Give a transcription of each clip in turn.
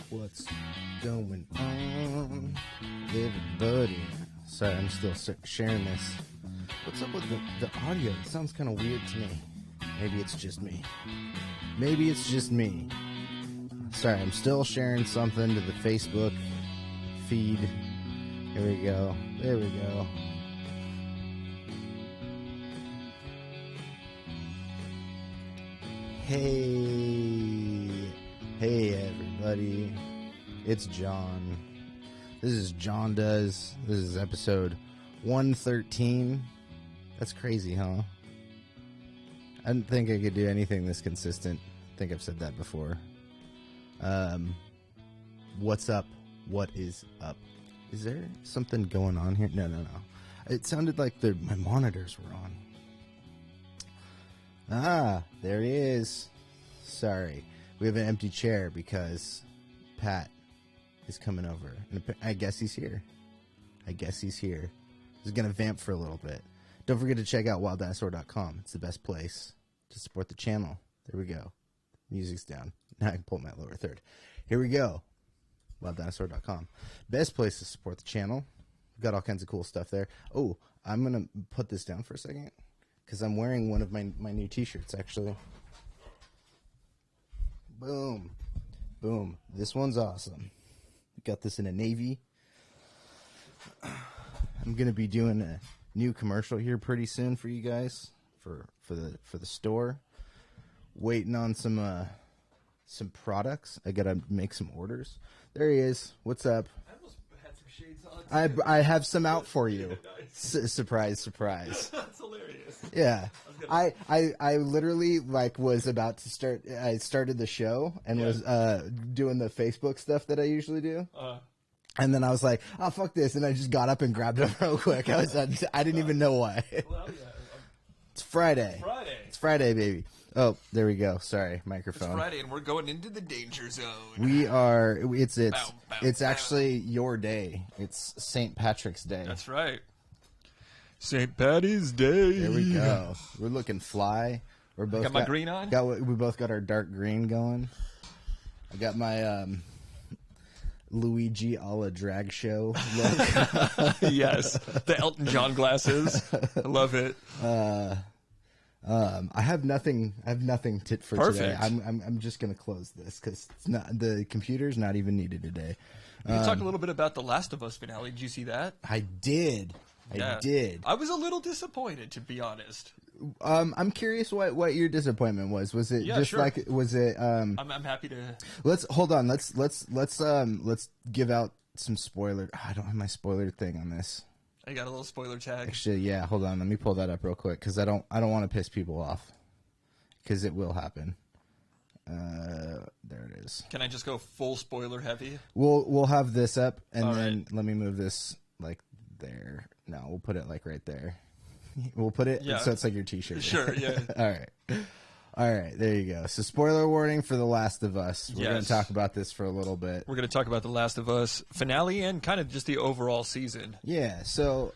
What's going on, everybody? Sorry, I'm still sharing this. What's up with the audio? It sounds kind of weird to me. Maybe it's just me. Maybe it's just me. Sorry, I'm still sharing something to the Facebook feed. Here we go. There we go. Hey everybody, it's John. This is Jon Does. This is episode 113. That's crazy, huh? I didn't think I could do anything this consistent. I think I've said that before. What's up? What is up? Is there something going on here? No. It sounded like my monitors were on. Ah, there he is. Sorry. We have an empty chair because Pat is coming over. And I guess he's here. He's going to vamp for a little bit. Don't forget to check out wilddinosaur.com. It's the best place to support the channel. There we go. Music's down. Now I can pull my lower third. Here we go. wilddinosaur.com. Best place to support the channel. We've got all kinds of cool stuff there. Oh, I'm going to put this down for a second because I'm wearing one of my new t-shirts, actually. Boom. Boom. This one's awesome. Got this in a navy. I'm going to be doing a new commercial here pretty soon for you guys for the store. Waiting on some products. I got to make some orders. There he is. What's up? I almost had some shades on. I have some out for you. Surprise. That's hilarious. Yeah. I literally was about to start. I started the show and was doing the Facebook stuff that I usually do. And then I was like, "Oh, fuck this!" And I just got up and grabbed it real quick. I didn't even know why. Well, yeah. It's Friday. It's Friday, baby. Oh, there we go. Sorry, microphone. It's Friday, and we're going into the danger zone. We are. It's bow. actually your day. It's St. Patrick's Day. That's right. St. Patty's Day. There we go. We're looking fly. We're both got my green on. We both got our dark green going. I got my Luigi a la drag show look. Yes, the Elton John glasses. I love it. I have nothing for Perfect. today. I'm just gonna close this because the computer's not even needed today. We can talk a little bit about the Last of Us finale. Did you see that? I did. I did. I was a little disappointed, to be honest. I'm curious what your disappointment was. Was it was it? I'm happy to. Let's hold on. Let's give out some spoiler. I don't have my spoiler thing on this. I got a little spoiler tag. Actually, yeah. Hold on. Let me pull that up real quick because I don't want to piss people off because it will happen. There it is. Can I just go full spoiler heavy? We'll have this up and All then right. let me move this like there. No, we'll put it like right there. We'll put it so it's like your t-shirt. Sure, yeah. All right, there you go. So spoiler warning for The Last of Us. We're going to talk about this for a little bit. We're going to talk about The Last of Us finale and kind of just the overall season. Yeah, so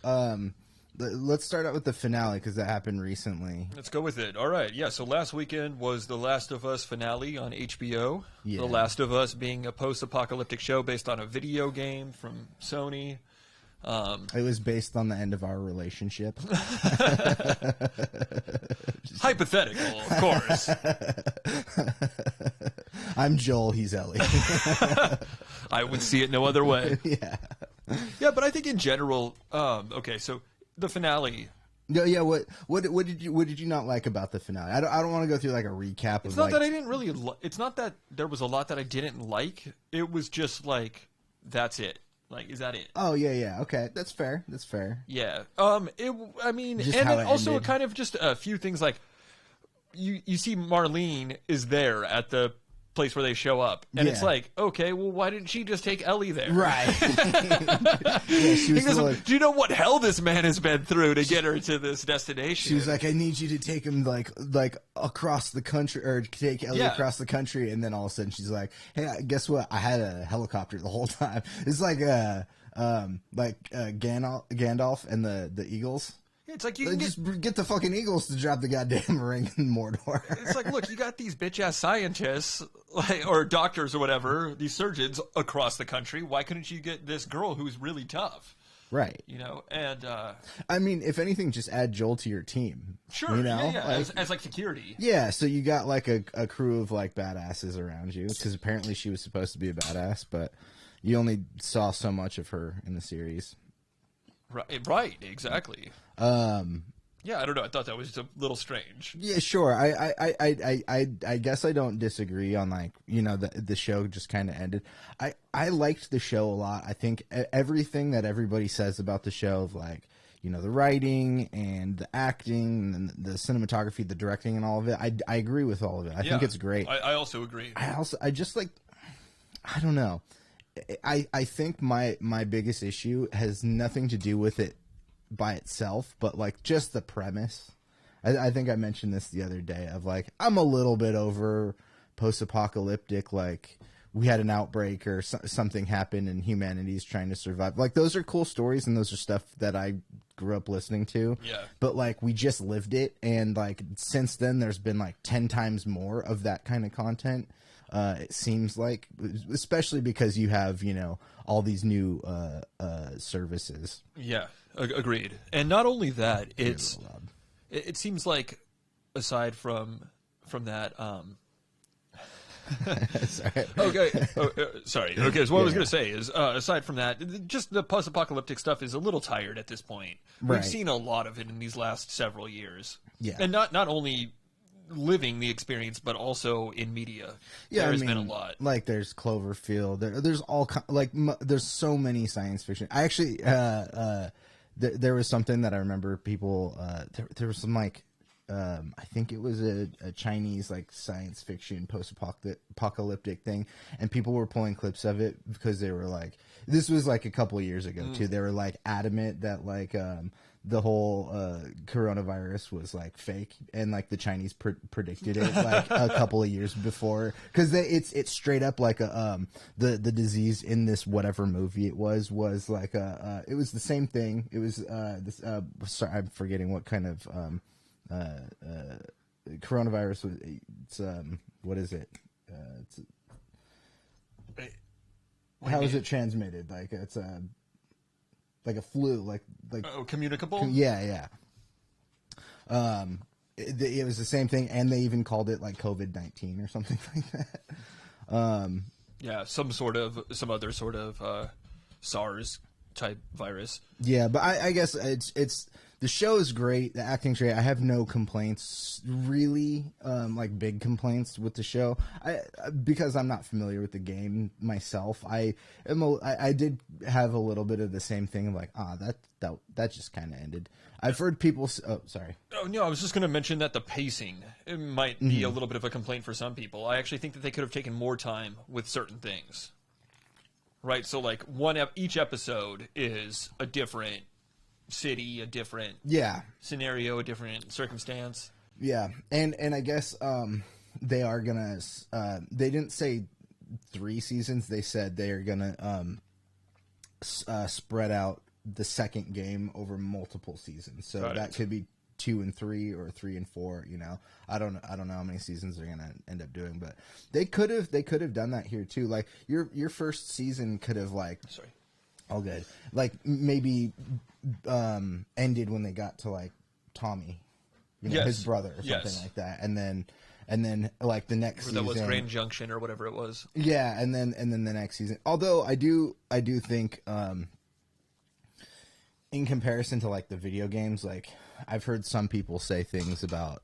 let's start out with the finale because that happened recently. Let's go with it. All right, yeah, so last weekend was The Last of Us finale on HBO. Yeah. The Last of Us being a post-apocalyptic show based on a video game from Sony. It was based on the end of our relationship. Hypothetical, of course. I'm Joel, he's Ellie. I would see it no other way. Yeah. Yeah, but I think in general, okay, so the finale. Yeah. What did you not like about the finale? I don't want to go through like a recap. It's not that I didn't really. It's not that there was a lot that I didn't like. It was just like that's it. Like, is that it? Oh yeah. Okay, that's fair. Yeah. And also ended. kind of just a few things like you see Marlene is there at the place where they show up, and it's like, okay, well, why didn't she just take Ellie there? Right. Yeah, she was do you know what hell this man has been through to get her to this destination? She was like, I need you to take him like across the country, or take Ellie across the country, and then all of a sudden she's like, hey, guess what? I had a helicopter the whole time. It's like Gandalf and the Eagles. It's like you can just get the fucking Eagles to drop the goddamn ring in Mordor. It's like, look, you got these bitch-ass scientists, like, or doctors or whatever, these surgeons across the country. Why couldn't you get this girl who's really tough? Right. You know, and... I mean, if anything, just add Joel to your team. Sure, you know? yeah. As like security. Yeah, so you got like a crew of like badasses around you, because apparently she was supposed to be a badass, but you only saw so much of her in the series. Right, exactly. Yeah, I don't know. I thought that was a little strange. Yeah, sure. I guess I don't disagree on, like, you know, the show just kind of ended. I liked the show a lot. I think everything that everybody says about the show, of like, you know, the writing and the acting and the cinematography, the directing and all of it, I agree with all of it. I think it's great. I also agree. I just like, I don't know. I think my biggest issue has nothing to do with it by itself, but like just the premise. I think I mentioned this the other day, of like, I'm a little bit over post-apocalyptic, like we had an outbreak or something happened and humanity's trying to survive. Like, those are cool stories and those are stuff that I grew up listening to. Yeah. But like, we just lived it, and like since then there's been like 10 times more of that kind of content. It seems like, especially because you have, you know, all these new services. Yeah, agreed. And not only that, it seems like, aside from that, Sorry. Okay. Sorry. Okay. So what I was going to say is, aside from that, just the post-apocalyptic stuff is a little tired at this point. Right. We've seen a lot of it in these last several years. Yeah. And not only living the experience, but also in media. Yeah, There's been a lot. Like, there's Cloverfield. There's all there's so many science fiction. I actually there was something that I remember people. There was some like. I think it was a Chinese like science fiction post-apocalyptic thing, and people were pulling clips of it because they were like, this was like a couple of years ago too. They were like adamant that like the whole coronavirus was like fake, and like the Chinese predicted it like a couple of years before, because it's straight up like the disease in this whatever movie it was like it was the same thing. It was this sorry, I'm forgetting what kind of coronavirus was. It's what is it? How is it transmitted? Like, it's like a flu, like communicable. Yeah. It was the same thing, and they even called it like COVID-19 or something like that. Yeah, some other sort of SARS type virus. Yeah, but I guess it's the show is great. The acting's great. I have no complaints, really, like big complaints with the show. Because I'm not familiar with the game myself. I did have a little bit of the same thing of like, that just kind of ended. I've heard people. Oh, sorry. Oh no, I was just going to mention that the pacing, it might be a little bit of a complaint for some people. I actually think that they could have taken more time with certain things. Right, so like each episode is a different city, a different scenario, a different circumstance. Yeah, and I guess they are gonna. They didn't say 3 seasons. They said they are gonna spread out the second game over multiple seasons. So that could be 2 and 3 or 3 and 4. You know, I don't know how many seasons they're gonna end up doing, but they could have done that here too. Like your first season could have all good. Like maybe ended when they got to like Tommy, you know, his brother or something like that, and then like the next season, that was Grand Junction or whatever it was. Yeah, and then the next season. Although I do think in comparison to like the video games, like I've heard some people say things about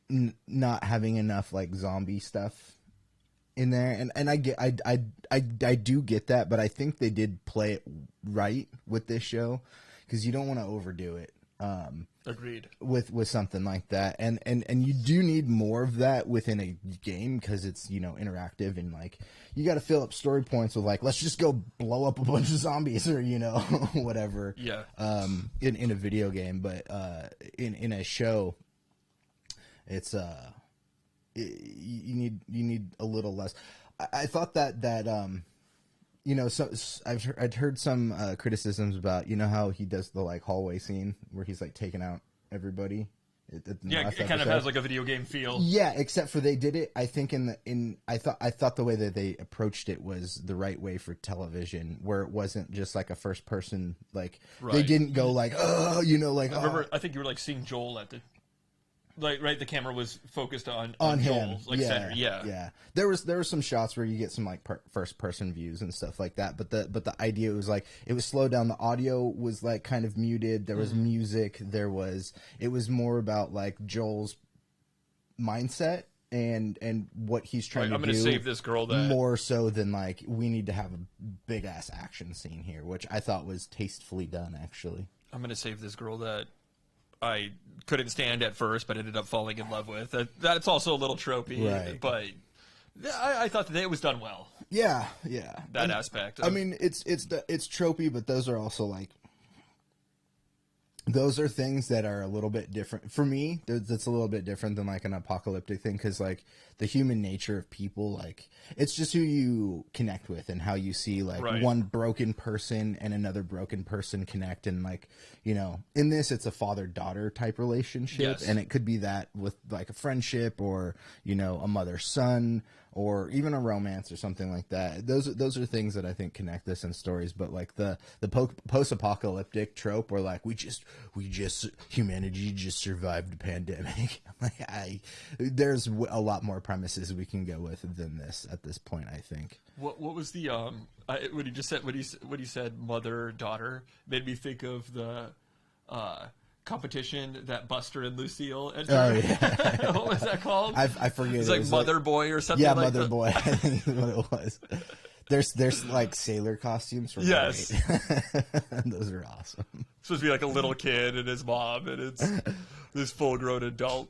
not having enough like zombie stuff in there, and I do get that, but I think they did play it right with this show, because you don't want to overdo it. Agreed. With something like that, and you do need more of that within a game, because it's, you know, interactive, and like you got to fill up story points with like, let's just go blow up a bunch of zombies, or, you know, whatever. Yeah. In a video game, but in a show, it's you need a little less. I thought that you know, so I'd heard some criticisms about, you know, how he does the like hallway scene where he's like taking out everybody. Yeah, it kind of has like a video game feel. Yeah, except for they did it. I think I thought the way that they approached it was the right way for television, where it wasn't just like a first person. Like they didn't go like, oh, you know, like. I remember, I think you were like seeing Joel at the. Like right, the camera was focused on him, Joel, like center. Yeah. There were some shots where you get some like first person views and stuff like that. But the idea was like it was slowed down. The audio was like kind of muted. There was music. It was more about like Joel's mindset and what he's trying to do. I'm going to save this girl. That more so than like we need to have a big ass action scene here, which I thought was tastefully done. Actually, I'm going to save this girl that I couldn't stand at first, but ended up falling in love with. That's also a little tropey, right. But I thought that it was done well. Yeah. That aspect. I mean, it's tropey, but those are also like those are things that are a little bit different for me. That's a little bit different than like an apocalyptic thing, because like the human nature of people, like it's just who you connect with and how you see like one broken person and another broken person connect. And like, you know, in this it's a father-daughter type relationship, and it could be that with like a friendship or, you know, a mother-son or even a romance or something like that. Those are things that I think connect this in stories. But like the post-apocalyptic trope where like we just humanity just survived the pandemic. Like there's a lot more premises we can go with than this at this point, I think. What was the when he just said when he said mother daughter made me think of the competition that Buster and Lucille entered. Oh yeah. What was that called? I forget. It's like Mother Boy or something. Yeah, like Mother Boy. I think is what it was. There's like sailor costumes for yes. Those are awesome. It's supposed to be like a little kid and his mom, and it's this full-grown adult.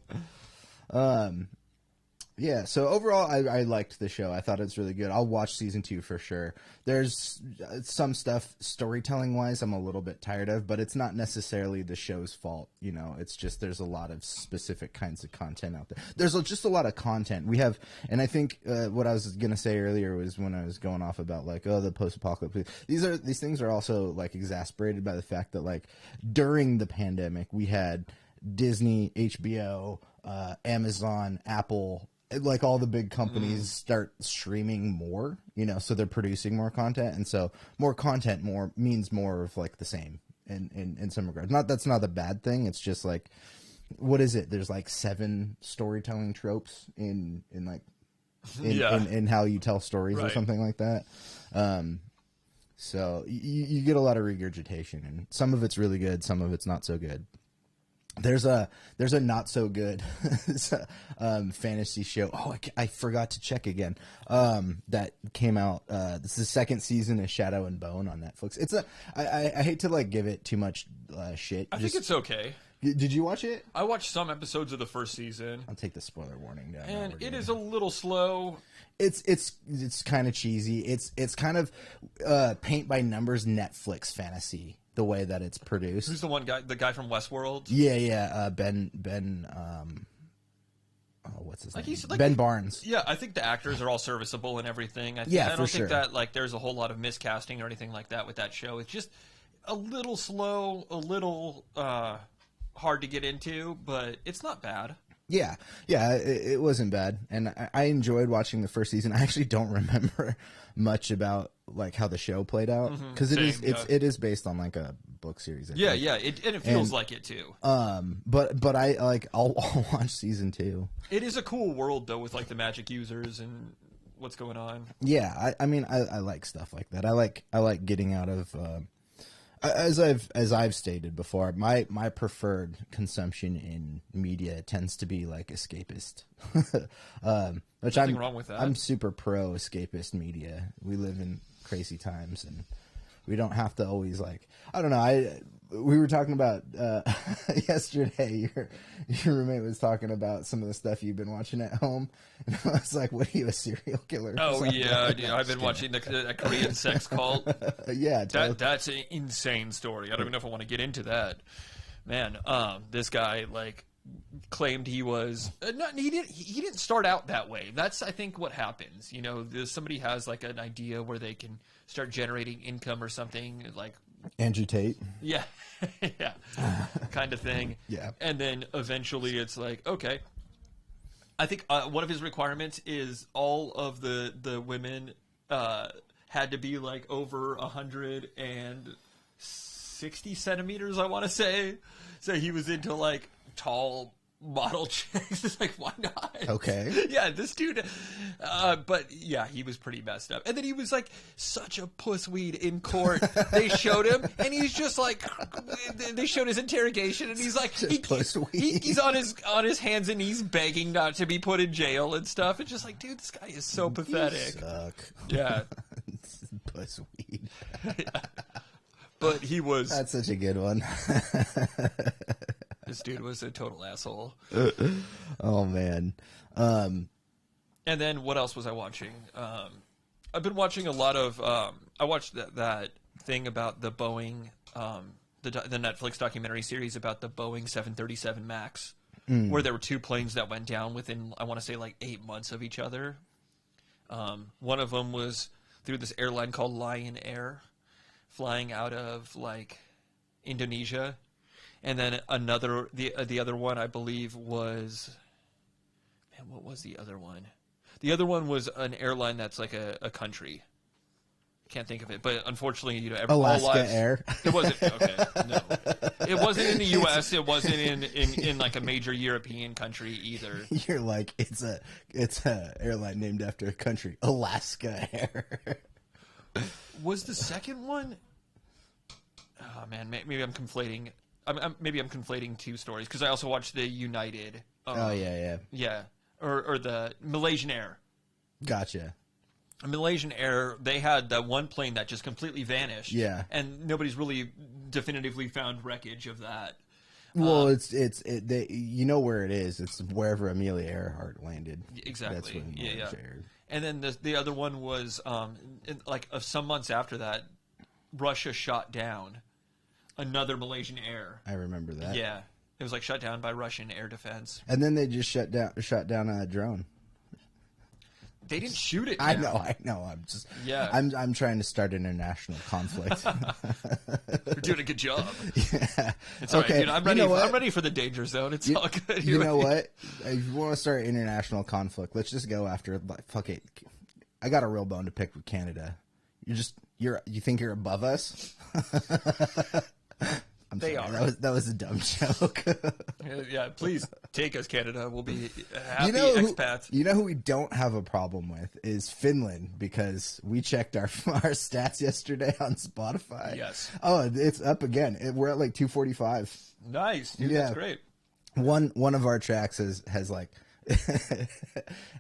Yeah, so overall, I liked the show. I thought it was really good. I'll watch season 2 for sure. There's some stuff storytelling-wise I'm a little bit tired of, but it's not necessarily the show's fault. You know, it's just there's a lot of specific kinds of content out there. There's just a lot of content. We have, and I think what I was going to say earlier was when I was going off about like, oh, the post-apocalypse. These things are also like exasperated by the fact that like during the pandemic we had Disney, HBO, Amazon, Apple, like all the big companies start streaming more, you know, so they're producing more content, and so more content means more of like the same in some regards. That's not a bad thing. It's just like, what is it? There's like 7 storytelling tropes in how you tell stories or something like that. So you get a lot of regurgitation, and some of it's really good, some of it's not so good. There's a not so good fantasy show. Oh, I forgot to check again. That came out. This is the second season of Shadow and Bone on Netflix. I hate to like give it too much shit. I think it's okay. Did you watch it? I watched some episodes of the first season. I'll take the spoiler warning down. And it is a little slow. It's kind of cheesy. It's kind of paint by numbers Netflix fantasy. The way that it's produced. Who's the one guy? The guy from Westworld? Yeah. Ben. What's his name? Ben Barnes. Yeah, I think the actors are all serviceable and everything. I don't think that like there's a whole lot of miscasting or anything like that with that show. It's just a little slow, a little hard to get into, but it's not bad. Yeah, it wasn't bad, and I enjoyed watching the first season. I actually don't remember much about like how the show played out, because it is based on like a book series. It feels like it too. But I'll watch season 2. It is a cool world though, with like the magic users and what's going on. Yeah, I mean I like stuff like that. I like getting out of. As I've stated before, my preferred consumption in media tends to be like escapist, which Nothing wrong with that. I'm super pro escapist media. We live in crazy times, and we don't have to always like. I don't know. We were talking about yesterday. Your roommate was talking about some of the stuff you've been watching at home, and I was like, "What are you, a serial killer?" Oh yeah, I've been watching the Korean sex cult. Yeah, totally. That's an insane story. I don't even know if I want to get into that. Man, this guy like claimed he was he didn't start out that way. That's, I think, what happens. You know, somebody has like an idea where they can start generating income or something, like Andrew Tate. Yeah. Yeah. Kind of thing. Yeah. And then eventually it's like, okay. I think one of his requirements is all of the women had to be like over 160 centimeters, I want to say. So he was into like tall model chicks. It's like, why not? Okay. Yeah, this dude. But yeah, he was pretty messed up. And then he was like such a pussweed in court. They showed him, and he's just like, they showed his interrogation, and he's like, he's on his hands and knees begging not to be put in jail and stuff. It's just like, dude, this guy is so pathetic. You suck. Yeah. Pussweed. Yeah. But he was. That's such a good one. This dude was a total asshole. Oh man. And then what else was I watching? I've been watching a lot of. I watched that thing about the Boeing, the Netflix documentary series about the Boeing 737 Max, where there were two planes that went down within, I want to say, like 8 months of each other. One of them was through this airline called Lion Air, flying out of like Indonesia. And then the other one, I believe, was, man, what was the other one? The other one was an airline that's like a country. Can't think of it, but unfortunately, you know, Alaska Air. It wasn't. Okay, no, it wasn't in the U.S. It wasn't in like a major European country either. You're like, it's a airline named after a country, Alaska Air. Was the second one? Oh man, maybe I'm conflating. Maybe I'm conflating two stories, because I also watched the United. Yeah, or the Malaysian Air. Gotcha. Malaysian Air, they had that one plane that just completely vanished. Yeah, and nobody's really definitively found wreckage of that. Well, they, you know where it is. It's wherever Amelia Earhart landed. Exactly. That's when yeah. Shared. And then the other one was some months after that, Russia shot down another Malaysian Air. I remember that. Yeah, it was like shut down by Russian air defense. And then they just shot down a drone. They didn't shoot it I down. know. I'm just. Yeah. I'm trying to start international conflict. You're doing a good job. Yeah. It's all okay. right, dude. I'm ready. You know I'm ready for the danger zone. It's all good. You know what? If you want to start international conflict, let's just go after. Fuck it. I got a real bone to pick with Canada. You think you're above us? They sorry, are. That was a dumb joke. Yeah, please take us, Canada. We'll be happy expats. You know who we don't have a problem with is Finland, because we checked our stats yesterday on Spotify. Yes. Oh, it's up again. We're at like 245. Nice, dude. Yeah. That's great. One of our tracks has like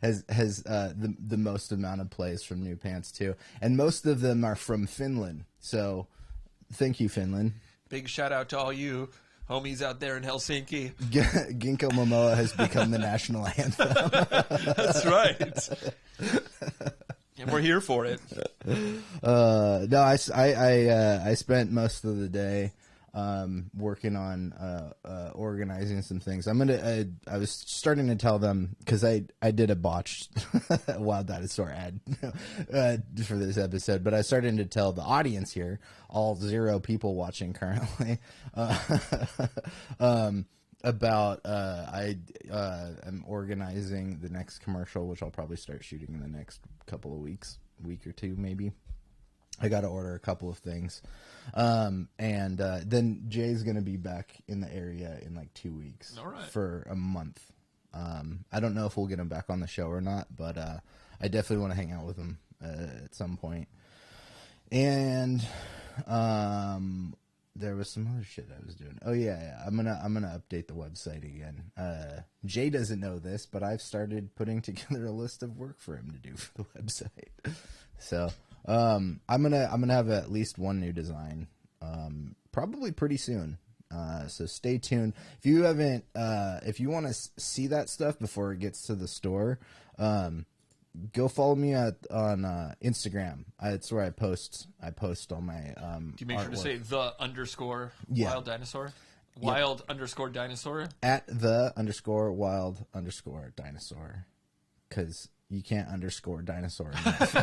has the most amount of plays from New Pants too, and most of them are from Finland. So thank you, Finland. Big shout out to all you homies out there in Helsinki. Ginkgo Momoa has become the national anthem. That's right. And we're here for it. No, I spent most of the day working on organizing some things. I was starting to tell them, because I did a botched Wild Dinosaur ad for this episode, but I started to tell the audience here, all 0 people watching currently, about I'm organizing the next commercial, which I'll probably start shooting in the next couple of weeks, week or two maybe. I got to order a couple of things. And then Jay's going to be back in the area in like 2 weeks. All right. For a month. I don't know if we'll get him back on the show or not, but I definitely want to hang out with him at some point. And there was some other shit I was doing. Oh yeah. I'm gonna update the website again. Jay doesn't know this, but I've started putting together a list of work for him to do for the website. So I'm gonna have at least one new design, probably pretty soon. So stay tuned. If you haven't, if you want to see that stuff before it gets to the store, go follow me on Instagram. It's where I post all my. Do you make sure to say _Wild Dinosaur? Wild underscore dinosaur? At the underscore wild underscore dinosaur. Because you can't underscore dinosaur enough.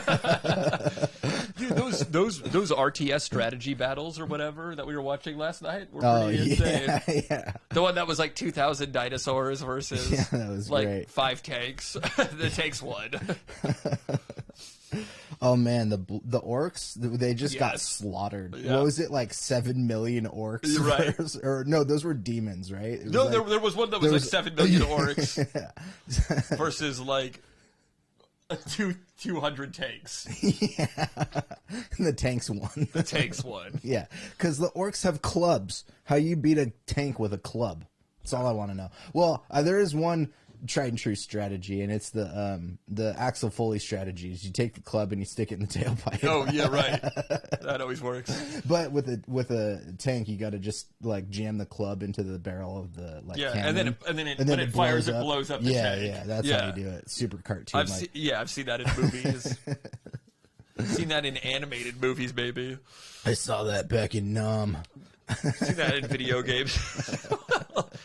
Dude, those RTS strategy battles or whatever that we were watching last night were pretty insane. Yeah. The one that was like 2,000 dinosaurs versus that was like great. 5 tanks. The tanks won. Oh man, the orcs, they just got slaughtered. Yeah. What was it, like 7 million orcs? Right. Or no, those were demons, right? It was No, like, there was one that was like 7 million orcs versus like 200 tanks. Yeah. And the tanks won. The tanks won. Yeah, because the orcs have clubs. How you beat a tank with a club? That's all I want to know. Well, there is one tried and true strategy, and it's the Axel Foley strategy. Is you take the club and you stick it in the tailpipe. Oh yeah, right. That always works. But with a tank, you got to just like jam the club into the barrel of the and cannon. then it fires, it blows up the tank. Yeah, that's how you do it. Super cartoon. I've seen that in movies. Seen that in animated movies, baby. I saw that back in Nam. Seen that in video games.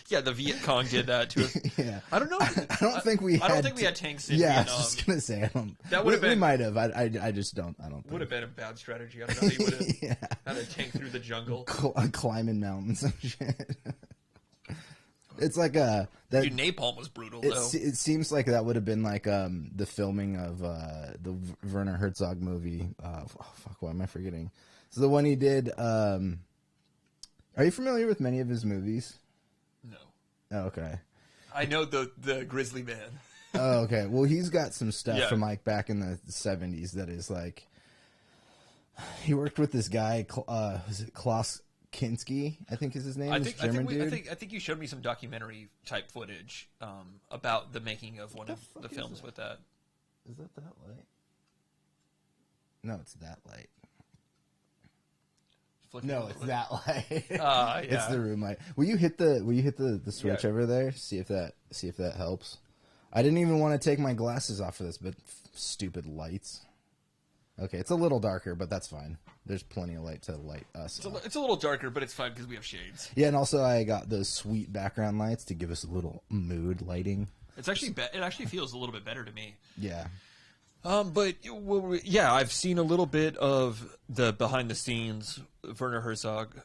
Yeah, the Viet Cong did that too. Yeah. I don't know. I don't think we had tanks in Vietnam. I was just gonna say That would have been. We might have. I just don't. I don't think. Would have been a bad strategy. I don't know. You would have had a tank through the jungle, climbing mountains and shit. It's like Dude, napalm was brutal though. It seems like that would have been like the filming of the Werner Herzog movie. Fuck, why am I forgetting? So the one he did. Are you familiar with many of his movies? No. Oh, okay. I know the Grizzly Man. Oh, okay. Well, he's got some stuff from like back in the 70s that is like. He worked with this guy. Was it Klaus Kinski? I think is his name. I think you showed me some documentary type footage about the making of one of the films with that. Is that light? No, it's that light. No, it's that light. Yeah. It's the room light. Will you hit the switch over there? See if that helps. I didn't even want to take my glasses off for this, but stupid lights. Okay, it's a little darker, but that's fine. There's plenty of light to light us. It's a little darker, but it's fine because we have shades. Yeah, and also I got those sweet background lights to give us a little mood lighting. It's actually it actually feels a little bit better to me. Yeah. But I've seen a little bit of the behind the scenes Werner Herzog.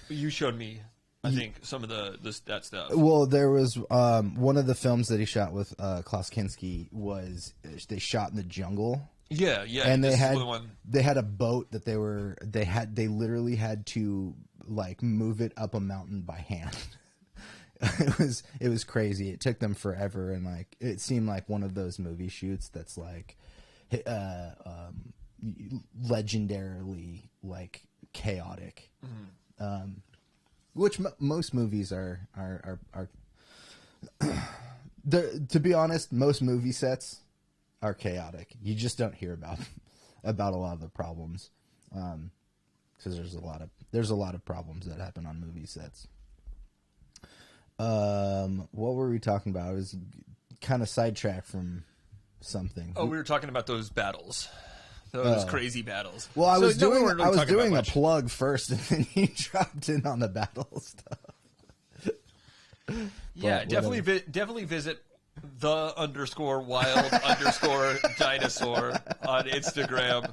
You showed me, I think, some of that stuff. Well, there was one of the films that he shot with Klaus Kinski was they shot in the jungle. Yeah, and they had a boat that they literally had to like move it up a mountain by hand. It was crazy. It took them forever, and like it seemed like one of those movie shoots that's like legendarily like chaotic. Mm-hmm. Which most movies are to be honest, most movie sets are chaotic. You just don't hear about a lot of the problems, because there's a lot of problems that happen on movie sets. What were we talking about? I was kind of sidetracked from something. Oh, we were talking about those battles. Those crazy battles. Well, I was doing a plug first, and then you dropped in on the battle stuff. Yeah, definitely visit the underscore wild underscore dinosaur on Instagram.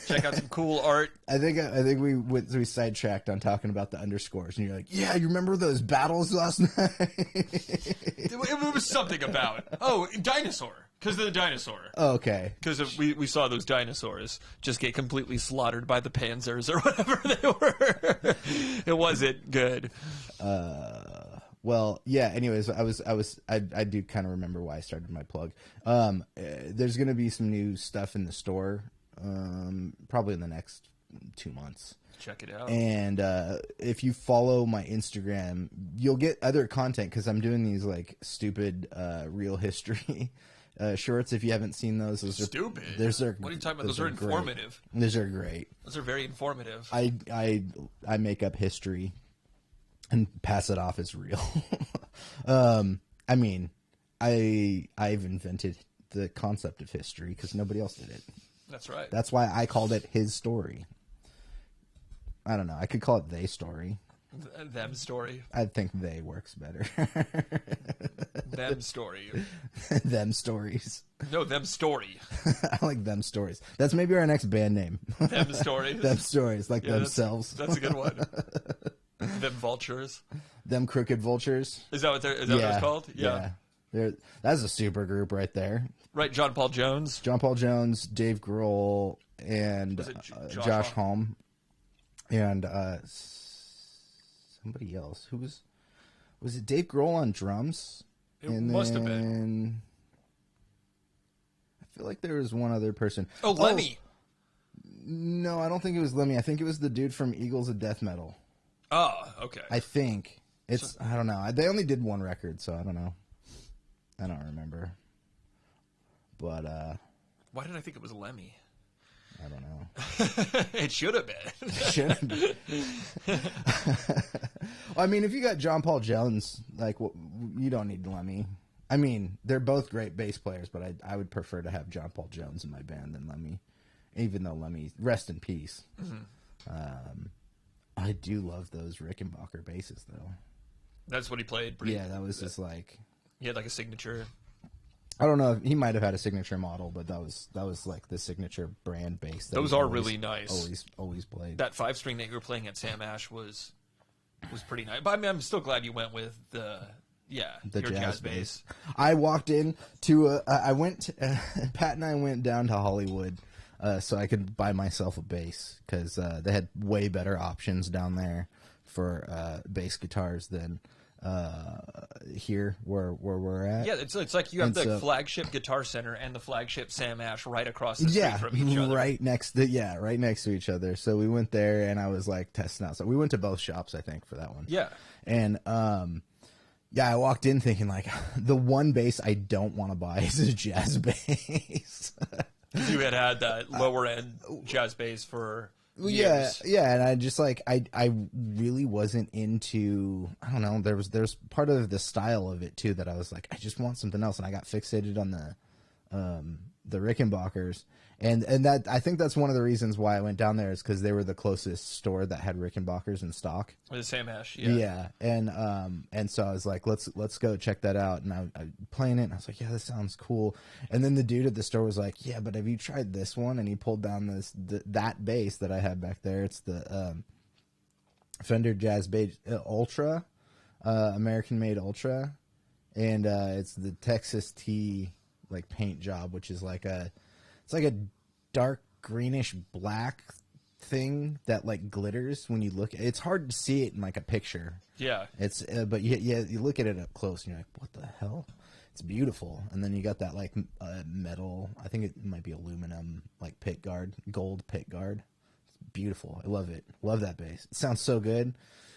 Check out some cool art. I think we sidetracked on talking about the underscores, and you're like, yeah, you remember those battles last night? It was something about dinosaur. Because of the dinosaur. Oh, okay. Because we saw those dinosaurs just get completely slaughtered by the panzers or whatever they were. It wasn't good. Well, yeah. Anyways, I do kind of remember why I started my plug. There's going to be some new stuff in the store, probably in the next 2 months. Check it out. And if you follow my Instagram, you'll get other content because I'm doing these like stupid real history shorts. If you haven't seen those are stupid. What are you talking about? Those are informative. Those are great. Those are very informative. I make up history and pass it off as real. I mean, I've invented the concept of history because nobody else did it. That's right. That's why I called it his story. I don't know. I could call it they story. Them story. I think they works better. Them story. Them stories. No, them story. I like them stories. That's maybe our next band name. Them stories. Them stories, like themselves. That's a good one. Them vultures. Them crooked vultures. Is that what it's called? Yeah. That's a super group right there. Right, John Paul Jones. John Paul Jones, Dave Grohl, and Josh Homme. And somebody else. Who was it Dave Grohl on drums? It must have been. I feel like there was one other person. Oh, Lemmy. No, I don't think it was Lemmy. I think it was the dude from Eagles of Death Metal. Oh, okay. I think. I don't know. They only did one record, so I don't know. I don't remember. But, why did I think it was Lemmy? I don't know. It should have been. Should have been. I mean, if you got John Paul Jones, like, you don't need Lemmy. I mean, they're both great bass players, but I would prefer to have John Paul Jones in my band than Lemmy, even though Lemmy, rest in peace. Mm-hmm. I do love those Rickenbacker basses, though. That's what he played. Yeah, that was just like... He had like a signature... I don't know. He might have had a signature model, but that was like the signature brand bass. Those are really nice. Always played. That 5-string that you were playing at Sam Ash was pretty nice. But I mean, I'm still glad you went with your jazz bass. I walked in to Pat and I went down to Hollywood so I could buy myself a bass because they had way better options down there for bass guitars than here where we're at. Yeah, it's like you have the flagship Guitar Center and the flagship Sam Ash right across the street from each other. Right next to each other. So we went there and I was like testing out. So we went to both shops, I think, for that one. Yeah. And I walked in thinking like the one bass I don't want to buy is a jazz bass. You had that lower end jazz bass for years. Yeah, and I just like I really wasn't into, I don't know, there's part of the style of it too that I was like, I just want something else, and I got fixated on the Rickenbackers, and that I think that's one of the reasons why I went down there is because they were the closest store that had Rickenbackers in stock. With the Sam Ash, yeah, and so I was like, let's go check that out, and I playing it, and I was like, yeah, this sounds cool, and then the dude at the store was like, yeah, but have you tried this one? And he pulled down that bass that I had back there. It's the Fender Jazz Bass Ultra, American made Ultra, and it's the Texas T like paint job, which is like it's like a dark greenish black thing that like glitters when you look at it. It's hard to see it in like a picture. Yeah. It's but you look at it up close and you're like, what the hell? It's beautiful. And then you got that like metal, I think it might be aluminum, like pit guard, gold pit guard. It's beautiful. I love it. Love that bass. It sounds so good.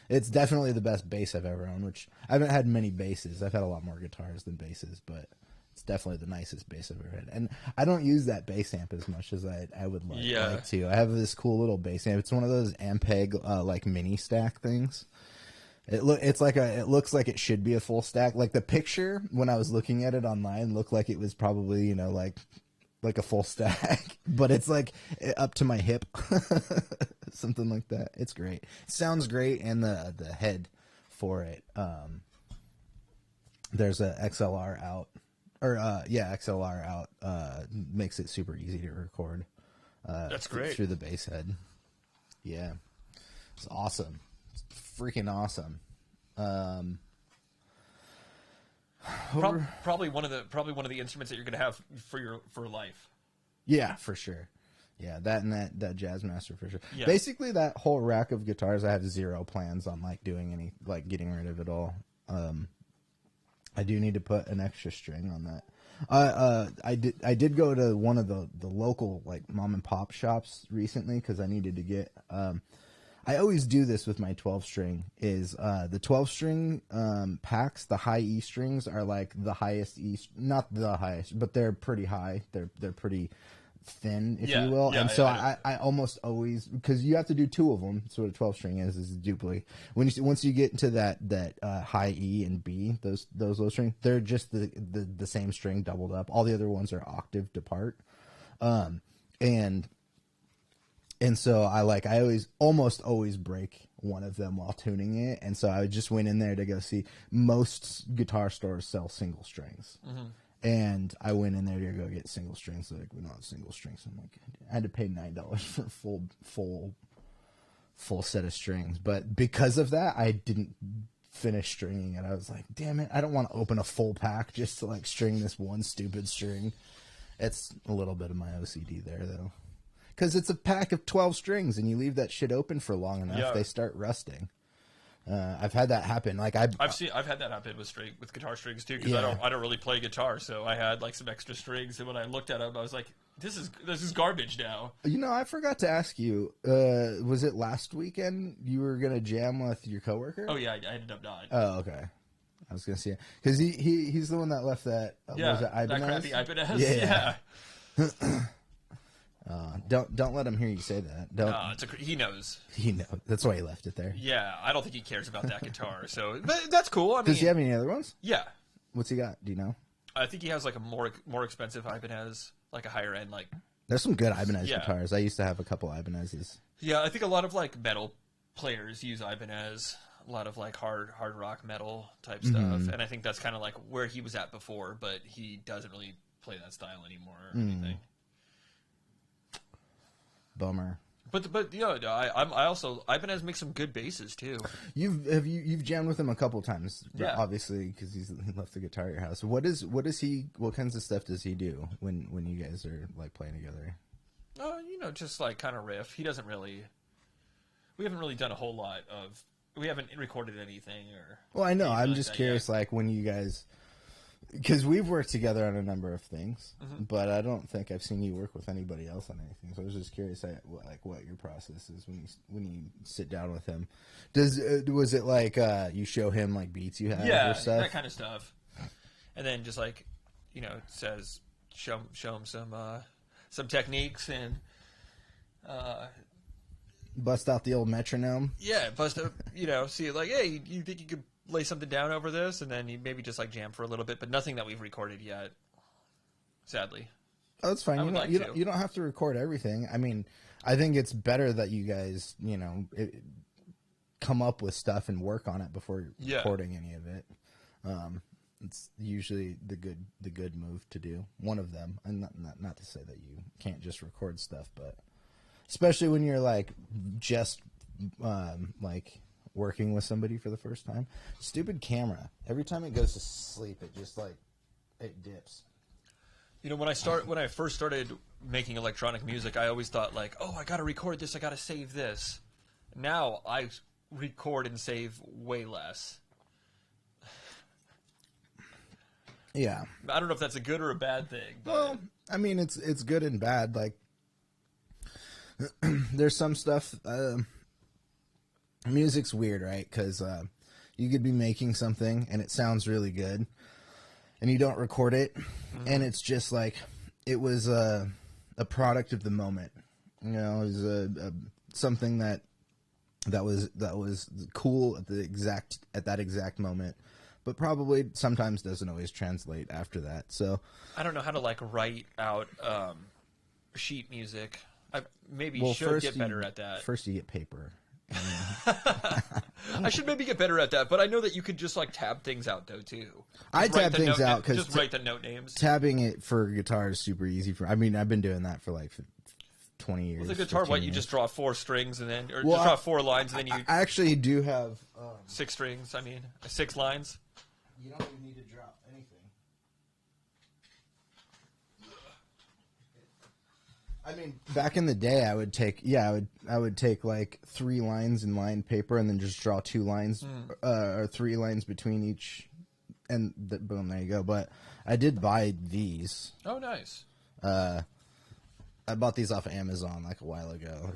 It's definitely the best bass I've ever owned, which I haven't had many basses. I've had a lot more guitars than basses, but it's definitely the nicest bass I've ever had. And I don't use that bass amp as much as I would like to. I have this cool little bass amp. It's one of those Ampeg like mini stack things. It looks like it should be a full stack. Like the picture when I was looking at it online looked like it was probably, like a full stack, but it's like up to my hip. Something like that. It's great. It sounds great, and the head for it. There's a XLR out. XLR out makes it super easy to record. That's great. Through the bass head. Yeah. It's awesome. It's freaking awesome. Probably one of the instruments that you're going to have for life. Yeah, for sure. Yeah, that and that Jazzmaster for sure. Yeah. Basically, that whole rack of guitars, I have zero plans on like doing any, like getting rid of it all. I do need to put an extra string on that. I did go to one of the local like mom and pop shops recently because I needed to get. I always do this with my 12-string. Is the 12-string packs, the high E strings are like the highest E, not the highest, but they're pretty high. They're pretty thin, if you will. And so I almost always, because you have to do two of them. So what a 12-string is a duplicate. Once you get into that high E and B, those low string, they're just the same string doubled up. All the other ones are octave apart. And And so I almost always break one of them while tuning it. And so I just went in there to go see. Most guitar stores sell single strings. And I went in there to go get single strings. They're like, we don't have single strings. I'm like, I had to pay $9 for a full set of strings. But because of that, I didn't finish stringing it. I was like, damn it, I don't want to open a full pack just to like string this one stupid string. It's a little bit of my OCD there, though. Because it's a pack of 12 strings, and you leave that shit open for long enough, they start rusting. I've had that happen. Like I've had that happen with guitar strings too, because I don't really play guitar, so I had like some extra strings, and when I looked at them, I was like, this is garbage now. You know, I forgot to ask you. Was it last weekend you were gonna jam with your coworker? Oh yeah, I ended up not. Oh okay. I was gonna see it because he's the one that left that. Was it Ibanez? That crappy Ibanez. Yeah. Don't let him hear you say that. Don't. He knows. He knows. That's why he left it there. Yeah, I don't think he cares about that guitar. So, but that's cool. I mean, does he have any other ones? Yeah. What's he got? Do you know? I think he has like a more expensive Ibanez, like a higher end. Like there's some good Ibanez guitars. I used to have a couple Ibanezes. Yeah, I think a lot of like metal players use Ibanez. A lot of like hard rock metal type stuff, and I think that's kind of like where he was at before, but he doesn't really play that style anymore or anything. Bummer. But you know, I also Ibanez makes some good basses too. You've jammed with him a couple times, obviously, because he left the guitar at your house. What kinds of stuff does he do when you guys are like playing together? You know, just like kind of riff. We haven't really done a whole lot of. We haven't recorded anything or. Well, I know. I'm just curious, like when you guys, because we've worked together on a number of things, but I don't think I've seen you work with anybody else on anything. So I was just curious, like what your process is when you sit down with him. Was it like you show him like beats you have or stuff? That kind of stuff, and then just like it says show him some techniques and. Bust out the old metronome. Yeah, bust up. See, like, hey, you think you could lay something down over this, and then you maybe just like jam for a little bit, but nothing that we've recorded yet. Sadly. Oh, that's fine. You don't have to record everything. I mean, I think it's better that you guys, come up with stuff and work on it before recording any of it. It's usually the good move to do. One of them, and not to say that you can't just record stuff, but. Especially when you're like just like working with somebody for the first time. Stupid camera. Every time it goes to sleep, it just like it dips. When I first started making electronic music, I always thought like, oh, I got to record this, I got to save this. Now I record and save way less. Yeah. I don't know if that's a good or a bad thing. But... Well, I mean, it's good and bad. Like. There's some stuff. Music's weird, right? Because you could be making something and it sounds really good, and you don't record it, and it's just like it was a product of the moment. It was something that was cool at that exact moment, but probably sometimes doesn't always translate after that. So I don't know how to like write out sheet music. I should get better at that. First, you get paper. I should maybe get better at that, but I know that you could just like tab things out though too. I tab things out because just write the note names. Tabbing it for guitar is super easy. I've been doing that for like 20 years. With the guitar, you just draw 4 strings and then, draw 4 lines and then you. I actually do have 6 strings. 6 lines. You don't even need to drop anything. I mean, back in the day, I would take like 3 lines in lined paper and then just draw 2 lines or 3 lines between each, and boom, there you go. But I did buy these. Oh, nice. I bought these off of Amazon like a while ago.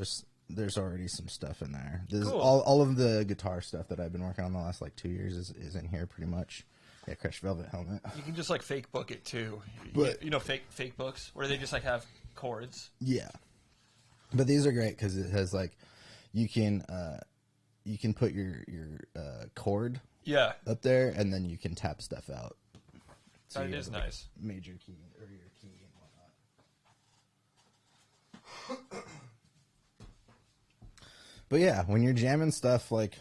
There's already some stuff in there. Cool. All of the guitar stuff that I've been working on the last like 2 years is in here pretty much. Yeah, crushed velvet helmet. You can just like fake book it too. But, fake books where they just like have chords. Yeah, but these are great because it has like you can put your chord up there, and then you can tap stuff out. So that is like nice. Major key or your key and whatnot. But yeah, when you're jamming stuff, like,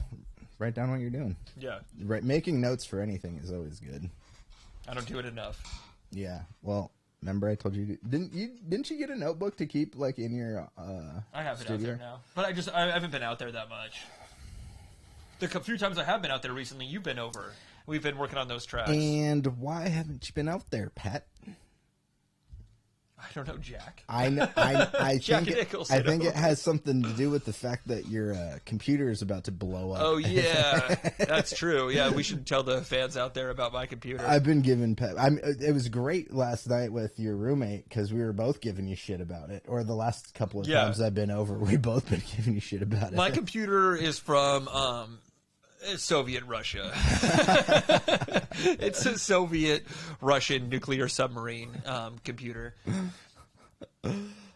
write down what you're doing. Yeah. Right, making notes for anything is always good. I don't do it enough. Yeah. Well, remember I told you didn't you get a notebook to keep like in your I have studio? it out there now, but I haven't been out there that much. The few times I have been out there recently, you've been over. We've been working on those tracks. And why haven't you been out there, Pat? I don't know, Jack. I know. I Jack think it has something to do with the fact that your computer is about to blow up. Oh yeah, that's true. Yeah, we should tell the fans out there about my computer. I've been giving Pat. It was great last night with your roommate because we were both giving you shit about it. Or the last couple of times I've been over, we both been giving you shit about it. My computer is from Soviet Russia. It's a Soviet Russian nuclear submarine computer.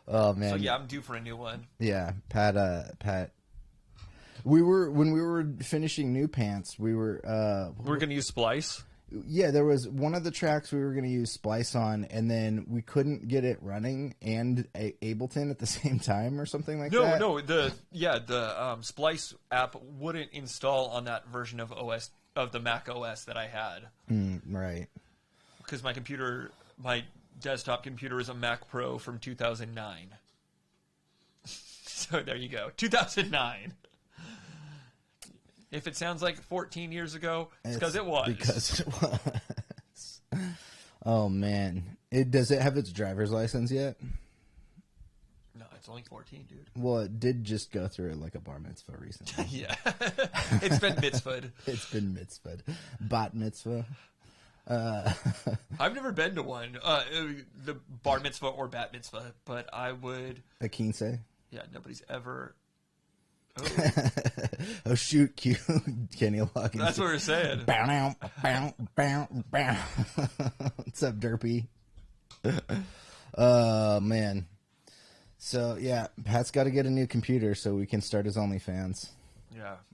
Oh man! So yeah, I'm due for a new one. Yeah, Pat. When we were finishing New Pants, we're gonna use Splice. Yeah, there was one of the tracks we were going to use Splice on, and then we couldn't get it running and Ableton at the same time or something like that. No, the Splice app wouldn't install on that version of the Mac OS that I had. Right. Because my desktop computer is a Mac Pro from 2009. So there you go, 2009. If it sounds like 14 years ago, it's because it was. Because it was. Oh, man. Does it have its driver's license yet? No, it's only 14, dude. Well, it did just go through it like a bar mitzvah recently. Yeah. It's been mitzvahed. It's been mitzvahed. Bat mitzvah. I've never been to one, the bar mitzvah or bat mitzvah, but I would. A quince? Yeah, nobody's ever... Oh shoot, Q. Kenny Loggins. That's what we're saying. Bow, bow, bow, bow. What's up, Derpy? Man. So yeah, Pat's got to get a new computer so we can start his OnlyFans.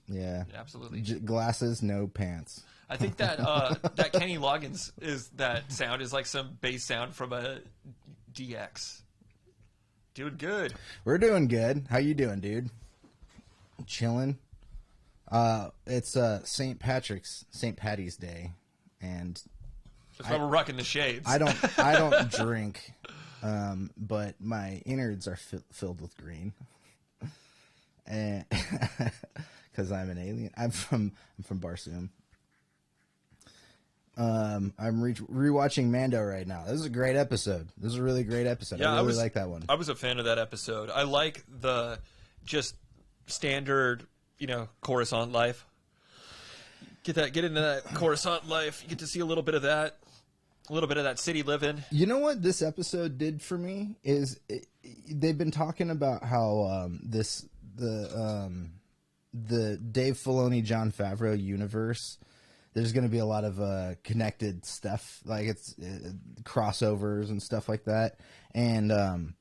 Yeah, absolutely. Glasses, no pants. I think that that Kenny Loggins that sound is like some bass sound from a DX. Doing good. We're doing good. How you doing, dude? Chilling. It's St. Patty's Day, and that's why we're rocking the shades. I don't drink, but my innards are filled with green, and because I'm an alien. I'm from Barsoom. I'm rewatching Mando right now. This is a great episode. This is a really great episode. Yeah, I really like that one. I was a fan of that episode. I like the just standard, Coruscant life. Get into that Coruscant life. You get to see a little bit of that city living. You know what this episode did for me is they've been talking about how the Dave Filoni, Jon Favreau universe. There's going to be a lot of connected stuff, like it's crossovers and stuff like that, and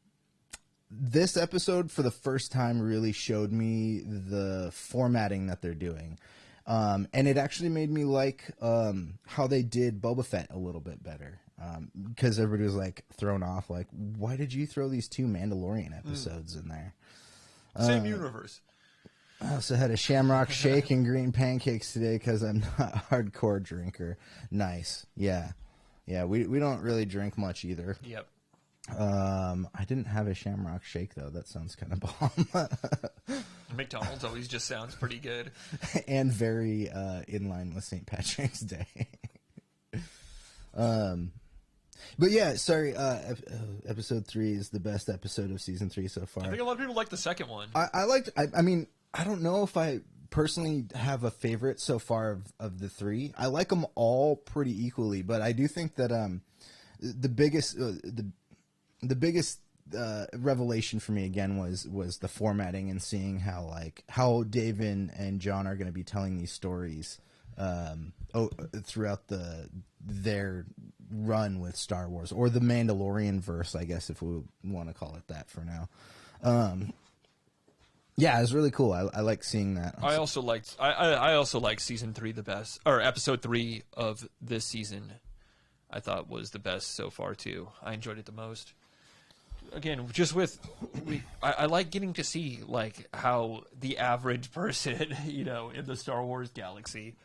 this episode, for the first time, really showed me the formatting that they're doing. And it actually made me like how they did Boba Fett a little bit better. Because everybody was like thrown off, like, why did you throw these 2 Mandalorian episodes in there? Same universe. I also had a Shamrock Shake and green pancakes today because I'm not a hardcore drinker. Nice. Yeah. We don't really drink much either. Yep. I didn't have a Shamrock Shake though. That sounds kind of bomb. McDonald's always just sounds pretty good, and very in line with St. Patrick's Day. But yeah, sorry. Episode 3 is the best episode of season 3 so far. I think a lot of people like the second one. I mean, I don't know if I personally have a favorite so far of the 3. I like them all pretty equally, but I do think that the biggest revelation for me again was the formatting and seeing how Dave and John are going to be telling these stories throughout their run with Star Wars, or the Mandalorian verse, I guess, if we want to call it that for now. Yeah, it was really cool. I like seeing that. I also liked season 3 the best, or episode 3 of this season. I thought was the best so far too. I enjoyed it the most. again, just with I like getting to see like how the average person, you know, in the Star Wars galaxy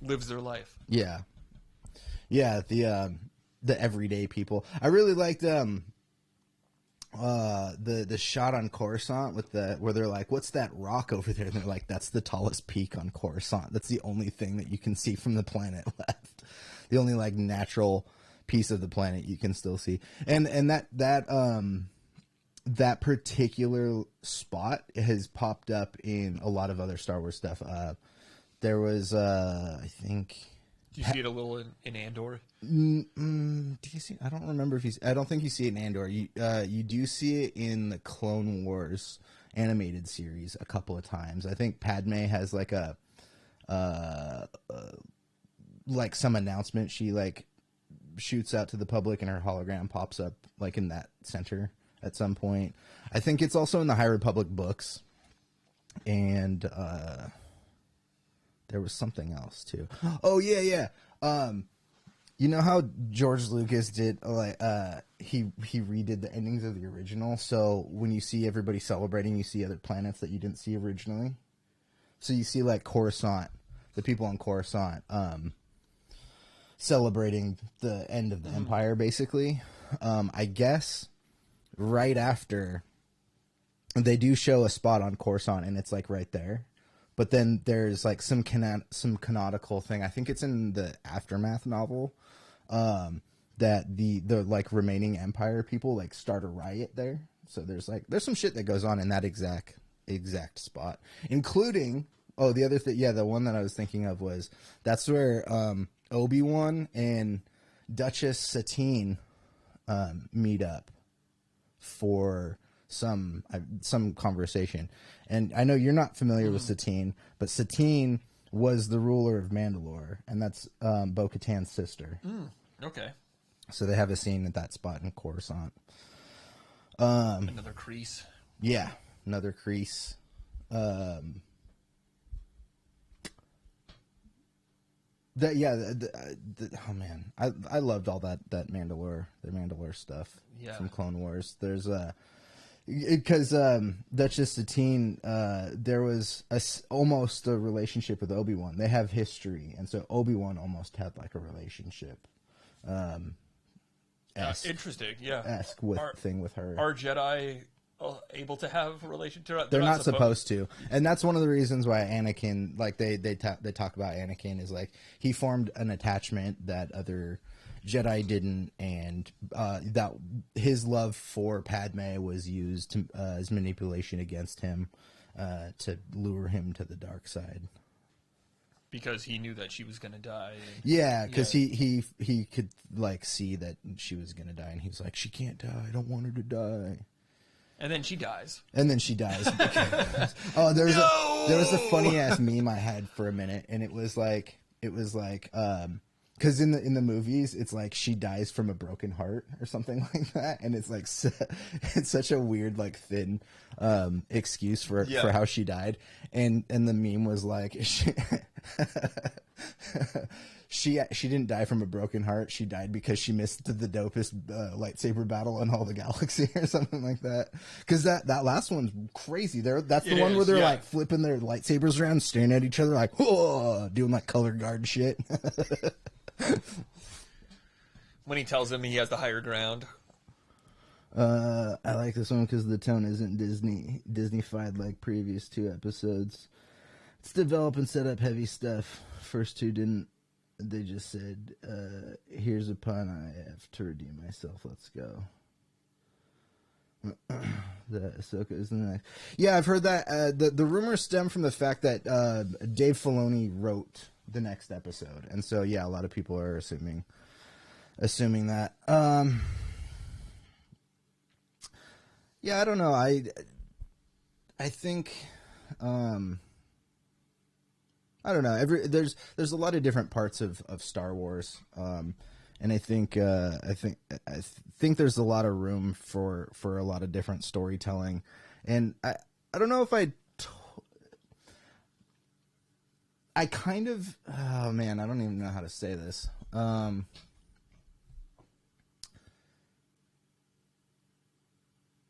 lives their life. Yeah, yeah. The everyday people. I really liked the shot on Coruscant with where they're like, "What's that rock over there?" And they're like, "That's the tallest peak on Coruscant. That's the only thing that you can see from the planet left. The only like natural piece of the planet you can still see." And that particular spot has popped up in a lot of other Star Wars stuff. There was I think. Do you see it a little in Andor? Do you see? I don't remember if he's. I don't think you see it in Andor. You do see it in the Clone Wars animated series a couple of times. I think Padme has like a like some announcement she like shoots out to the public, and her hologram pops up like in that center at some point. I think it's also in the High Republic books, and there was something else too. Oh yeah. You know how George Lucas did like he redid the endings of the original, so when you see everybody celebrating, you see other planets that you didn't see originally. So you see like Coruscant, the people on Coruscant celebrating the end of the Empire, basically. I guess right after they do show a spot on Coruscant, and it's like right there. But then there's like some canonical thing. I think it's in the Aftermath novel that the like remaining Empire people like start a riot there. So there's some shit that goes on in that exact spot, including the other thing. Yeah, the one that I was thinking of was that's where Obi-Wan and Duchess Satine meet up for some conversation. And I know you're not familiar with Satine, but Satine was the ruler of Mandalore, and that's Bo-Katan's sister. Okay. So they have a scene at that spot in Coruscant. Another crease. Yeah, another crease. Oh man, I loved all that the Mandalore stuff from Clone Wars. There's because Duchess Satine, there was almost a relationship with Obi-Wan. They have history, and so Obi-Wan almost had like a relationship. Interesting, yeah. Esque thing with her. Are Jedi able to have a relationship? They're not supposed to, and that's one of the reasons why Anakin, like they talk about Anakin, is like he formed an attachment that other Jedi didn't, and that his love for Padme was used as manipulation against him to lure him to the dark side. Because he knew that she was going to die. Yeah, because he could like see that she was going to die, and he's like, she can't die. I don't want her to die. And then she dies. There was a funny ass meme I had for a minute, and it was like because in the movies it's like she dies from a broken heart or something like that, and it's like it's such a weird like thin excuse for how she died, and the meme was like she didn't die from a broken heart. She died because she missed the dopest lightsaber battle in all the galaxy or something like that. Because that last one's crazy. That's the one where they're like flipping their lightsabers around, staring at each other like, whoa, doing like color guard shit. When he tells him he has the higher ground. I like this one because the tone isn't Disney-fied like previous two episodes. It's develop and set up heavy stuff. First two didn't. They just said, here's a pun, I have to redeem myself, let's go. The Ahsoka is the next. Yeah, I've heard that. The rumors stem from the fact that Dave Filoni wrote the next episode. And so, yeah, a lot of people are assuming that. Yeah, I don't know. I think... I don't know. There's a lot of different parts of Star Wars, and I think there's a lot of room for a lot of different storytelling, and I don't know if I kind of, oh man, I don't even know how to say this.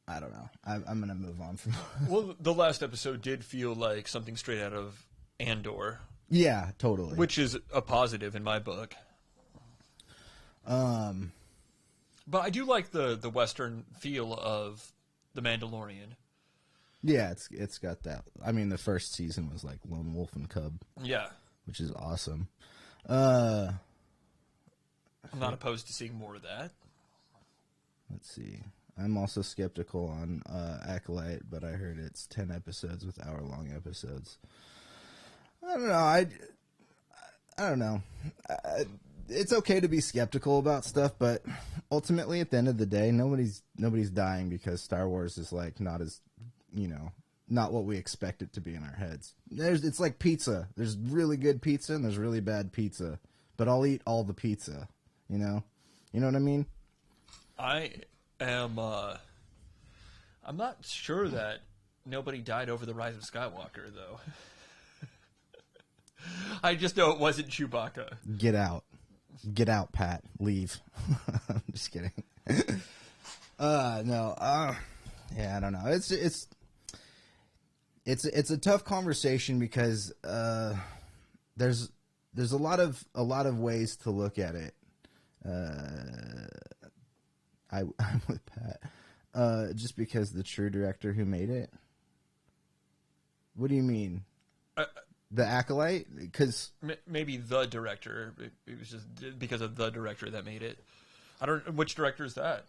I don't know. I'm gonna move on from. Well, the last episode did feel like something straight out of Andor. Yeah, totally. Which is a positive in my book. But I do like the Western feel of The Mandalorian. Yeah, it's got that. I mean, the first season was like Lone Wolf and Cub. Yeah. Which is awesome. I'm not opposed to seeing more of that. Let's see. I'm also skeptical on Acolyte, but I heard it's 10 episodes with hour-long episodes. I don't know. I don't know. It's okay to be skeptical about stuff, but ultimately, at the end of the day, nobody's dying because Star Wars is like not as, not what we expect it to be in our heads. It's like pizza. There's really good pizza and there's really bad pizza, but I'll eat all the pizza. You know what I mean? I am. I'm not sure that nobody died over the Rise of Skywalker, though. I just know it wasn't Chewbacca. Get out, Pat. Leave. I'm just kidding. No. Yeah, I don't know. It's a tough conversation because there's a lot of ways to look at it. I'm with Pat. Just because the true director who made it. What do you mean? The Acolyte? Because maybe the director. It was just because of the director that made it. I don't. Which director is that?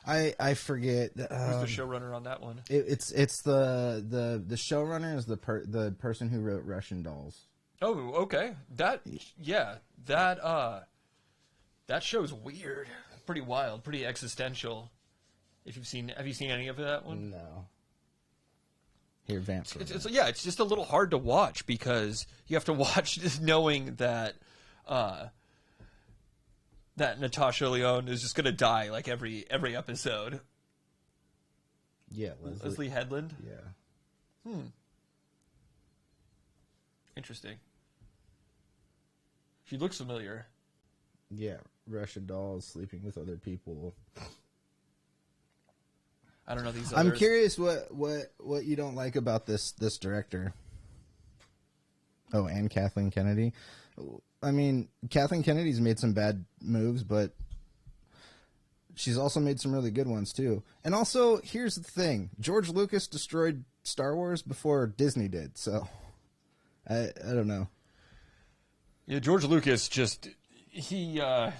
I forget. Who's the showrunner on that one? It's the showrunner is the person who wrote Russian Dolls. Oh, okay. That show's weird, pretty wild, pretty existential. Have you seen any of that one? No. Here, vamp. It's just a little hard to watch because you have to watch just knowing that that Natasha Lyonne is just gonna die like every episode. Yeah, Leslie Headland. Yeah. Interesting. She looks familiar. Yeah, Russian Dolls, sleeping with other people. I don't know these. I'm curious what you don't like about this director. Oh, and Kathleen Kennedy. I mean, Kathleen Kennedy's made some bad moves, but she's also made some really good ones too. And also, here's the thing: George Lucas destroyed Star Wars before Disney did. So, I don't know. Yeah, George Lucas just I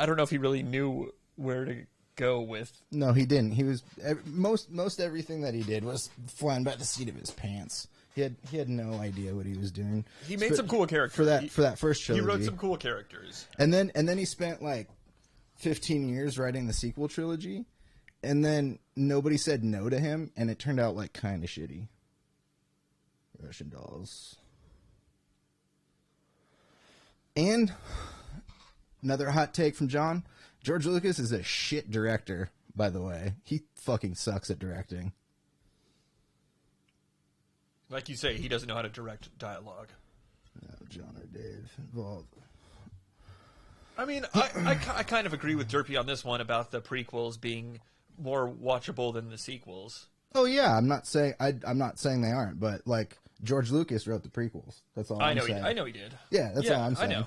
don't know if he really knew where to go with. No, he didn't. He was most everything that he did was flying by the seat of his pants. He had no idea what he was doing. He made some cool characters for that first trilogy. He wrote some cool characters, and then he spent like 15 years writing the sequel trilogy, and then nobody said no to him, and it turned out like kind of shitty. Russian Dolls. And another hot take from John. George Lucas is a shit director, by the way. He fucking sucks at directing. Like you say, he doesn't know how to direct dialogue. No, John or Dave involved. I mean, I kind of agree with Derpy on this one about the prequels being more watchable than the sequels. Oh yeah, I'm not saying they aren't, but like George Lucas wrote the prequels. That's all I'm saying. I know he did. Yeah, that's all I'm saying. I know.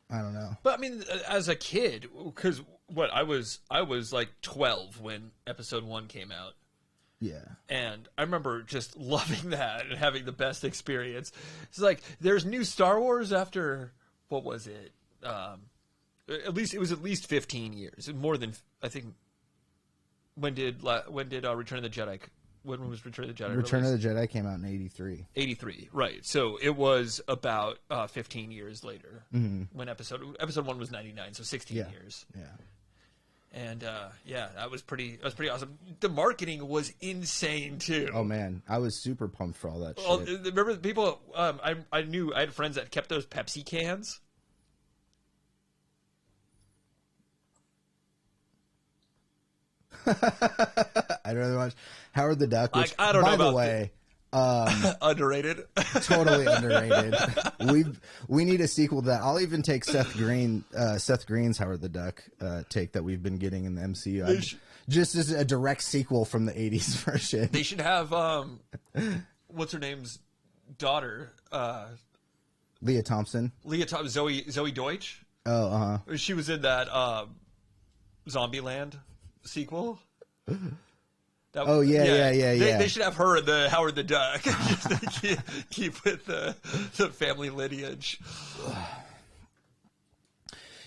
I don't know. But I mean, as a kid, because I was like 12 when Episode 1 came out. Yeah. And I remember just loving that and having the best experience. It's like there's new Star Wars after what was it? It was at least 15 years. More than I think. When did Return of the Jedi? When was Return of the Jedi? Return of the Jedi came out in 83. 83, right? So it was about 15 years later when episode 1 was 99, so 16 years. Yeah. And that was pretty awesome. The marketing was insane too. Oh man, I was super pumped for all that shit. Well, remember the people? I had friends that kept those Pepsi cans. I'd rather watch Howard the Duck. Which, I don't know. By the way, Underrated. Totally underrated. We need a sequel to that. I'll even take Seth Green's Howard the Duck take that we've been getting in the MCU. Just as a direct sequel from the 80s version. They should have what's her name's daughter? Leah Thompson. Zoe Deutsch. Oh, uh-huh. She was in that Zombieland sequel. Yeah. They should have her in the Howard the Duck just to keep with the family lineage.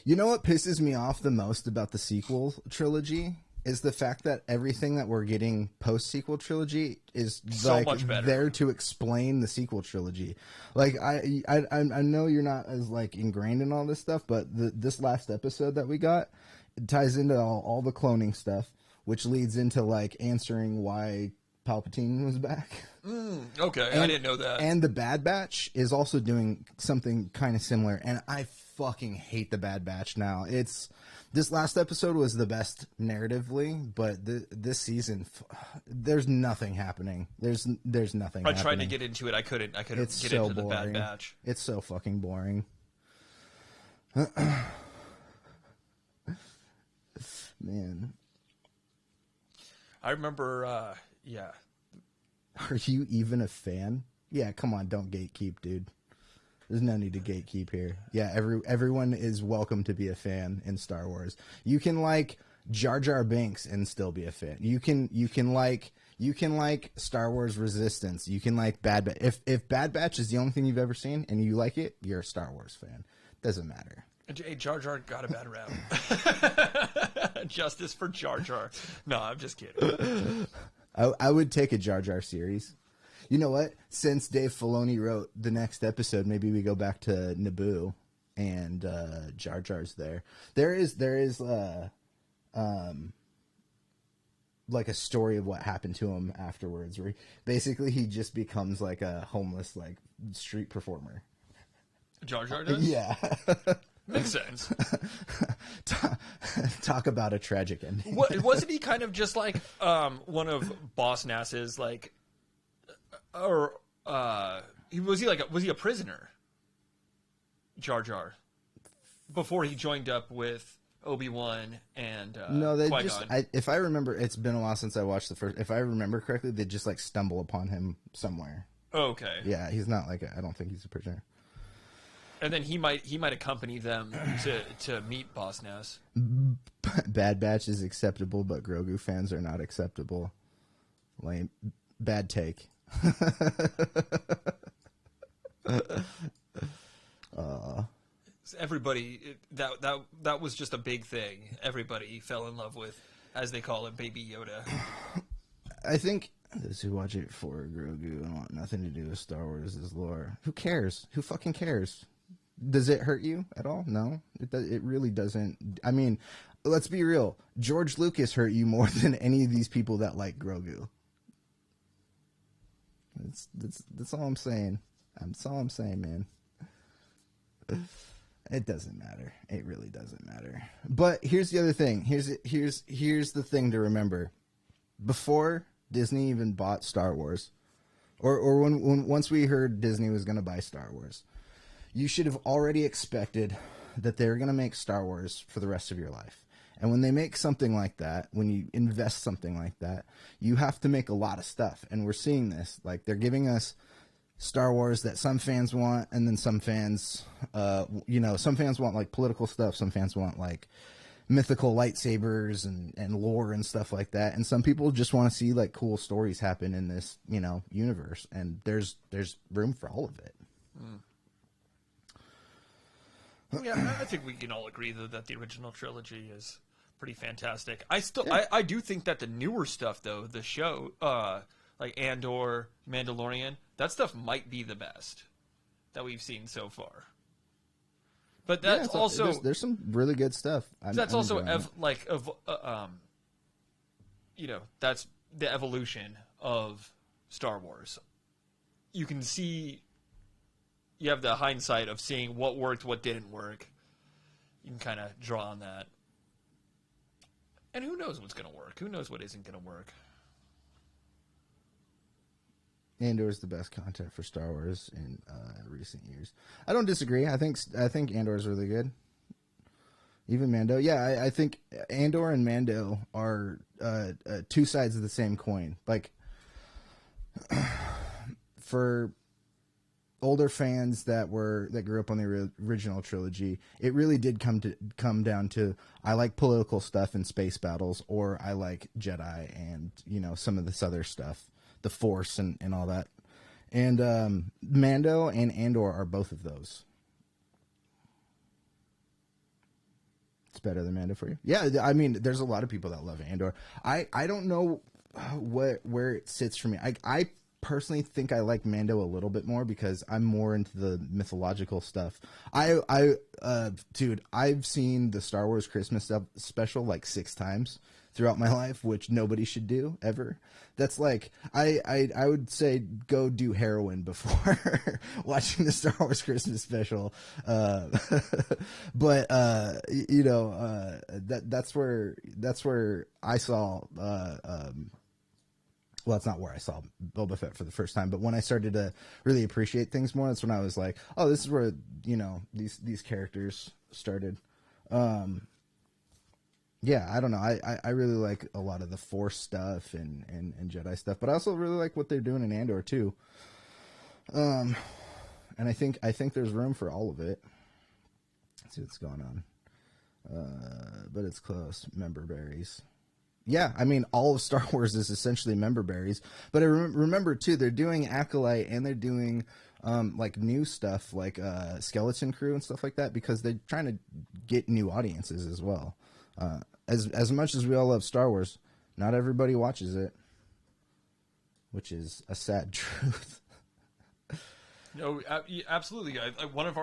You know what pisses me off the most about the sequel trilogy is the fact that everything that we're getting post-sequel trilogy is so like much better. There to explain the sequel trilogy. Like I know you're not as like ingrained in all this stuff, but this last episode that we got, it ties into all the cloning stuff, which leads into like answering why Palpatine was back. Okay, I didn't know that. And the Bad Batch is also doing something kind of similar, and I fucking hate the Bad Batch now. This last episode was the best narratively, but this season, there's nothing happening. There's nothing. I tried to get into it. I couldn't It's get so into boring. the Bad Batch. It's so fucking boring. Man. I remember, yeah. Are you even a fan? Yeah, come on, don't gatekeep, dude. There's no need to gatekeep here. Yeah, everyone is welcome to be a fan in Star Wars. You can like Jar Jar Binks and still be a fan. You can like Star Wars Resistance. You can like Bad Batch. If Bad Batch is the only thing you've ever seen and you like it, you're a Star Wars fan. Doesn't matter. Hey, Jar Jar got a bad rap. Justice for Jar Jar. No, I'm just kidding. I would take a Jar Jar series. You know what? Since Dave Filoni wrote the next episode, maybe we go back to Naboo and Jar Jar's there. There is like a story of what happened to him afterwards, where basically he just becomes like a homeless like street performer. Jar Jar does? Yeah. Makes sense. Talk about a tragic ending. Wasn't he kind of just like one of Boss Nass's like, or was he a prisoner? Jar Jar, before he joined up with Obi-Wan and no, they Qui-Gon. just. If I remember, it's been a while since I watched the first. If I remember correctly, they just like stumble upon him somewhere. Okay. Yeah, he's not like I don't think he's a prisoner. And then he might accompany them to meet Boss Nass. Bad Batch is acceptable, but Grogu fans are not acceptable. Lame. Bad take. Everybody that was just a big thing. Everybody fell in love with, as they call it, Baby Yoda. I think those who watch it for Grogu and want nothing to do with Star Wars' lore. Who cares? Who fucking cares? Does it hurt you at all? No, it really doesn't. I mean, let's be real. George Lucas hurt you more than any of these people that like Grogu. That's all I'm saying. That's all I'm saying, man. It doesn't matter. It really doesn't matter. But here's the other thing. Here's the thing to remember. Before Disney even bought Star Wars, or once we heard Disney was going to buy Star Wars, you should have already expected that they're going to make Star Wars for the rest of your life. And when they make something like that, when you invest something like that, you have to make a lot of stuff. And we're seeing this. Like, they're giving us Star Wars that some fans want, and then some fans, some fans want, like, political stuff. Some fans want, like, mythical lightsabers and lore and stuff like that. And some people just want to see, like, cool stories happen in this, universe. And there's room for all of it. Mm. Yeah, I think we can all agree that the original trilogy is pretty fantastic. I do think that the newer stuff, though, the show, like Andor, Mandalorian, that stuff might be the best that we've seen so far. But that's there's some really good stuff. That's the evolution of Star Wars. You can see. You have the hindsight of seeing what worked, what didn't work. You can kind of draw on that. And who knows what's going to work? Who knows what isn't going to work? Andor's the best content for Star Wars in recent years. I don't disagree. I think Andor's really good. Even Mando, yeah. I think Andor and Mando are two sides of the same coin. Like, for older fans that grew up on the original trilogy, it really did come down to, I like political stuff and space battles, or I like Jedi and some of this other stuff, the Force and all that. And Mando and Andor are both of those. It's better than Mando for you? Yeah, I mean, there's a lot of people that love Andor. I don't know where it sits for me. I personally think I like Mando a little bit more because I'm more into the mythological stuff. Dude, I've seen the Star Wars Christmas special like 6 times throughout my life, which nobody should do ever. That's like, I would say go do heroin before watching the Star Wars Christmas special. But that's where I saw, well, it's not where I saw Boba Fett for the first time, but when I started to really appreciate things more, that's when I was like, oh, this is where, these characters started. Yeah, I don't know. I really like a lot of the Force stuff and Jedi stuff, but I also really like what they're doing in Andor too. And I think there's room for all of it. Let's see what's going on. But it's close. Member berries. Yeah, I mean, all of Star Wars is essentially member berries. But I remember too, they're doing Acolyte and they're doing like new stuff like Skeleton Crew and stuff like that, because they're trying to get new audiences as well. As much as we all love Star Wars, not everybody watches it, which is a sad truth. No, absolutely. One of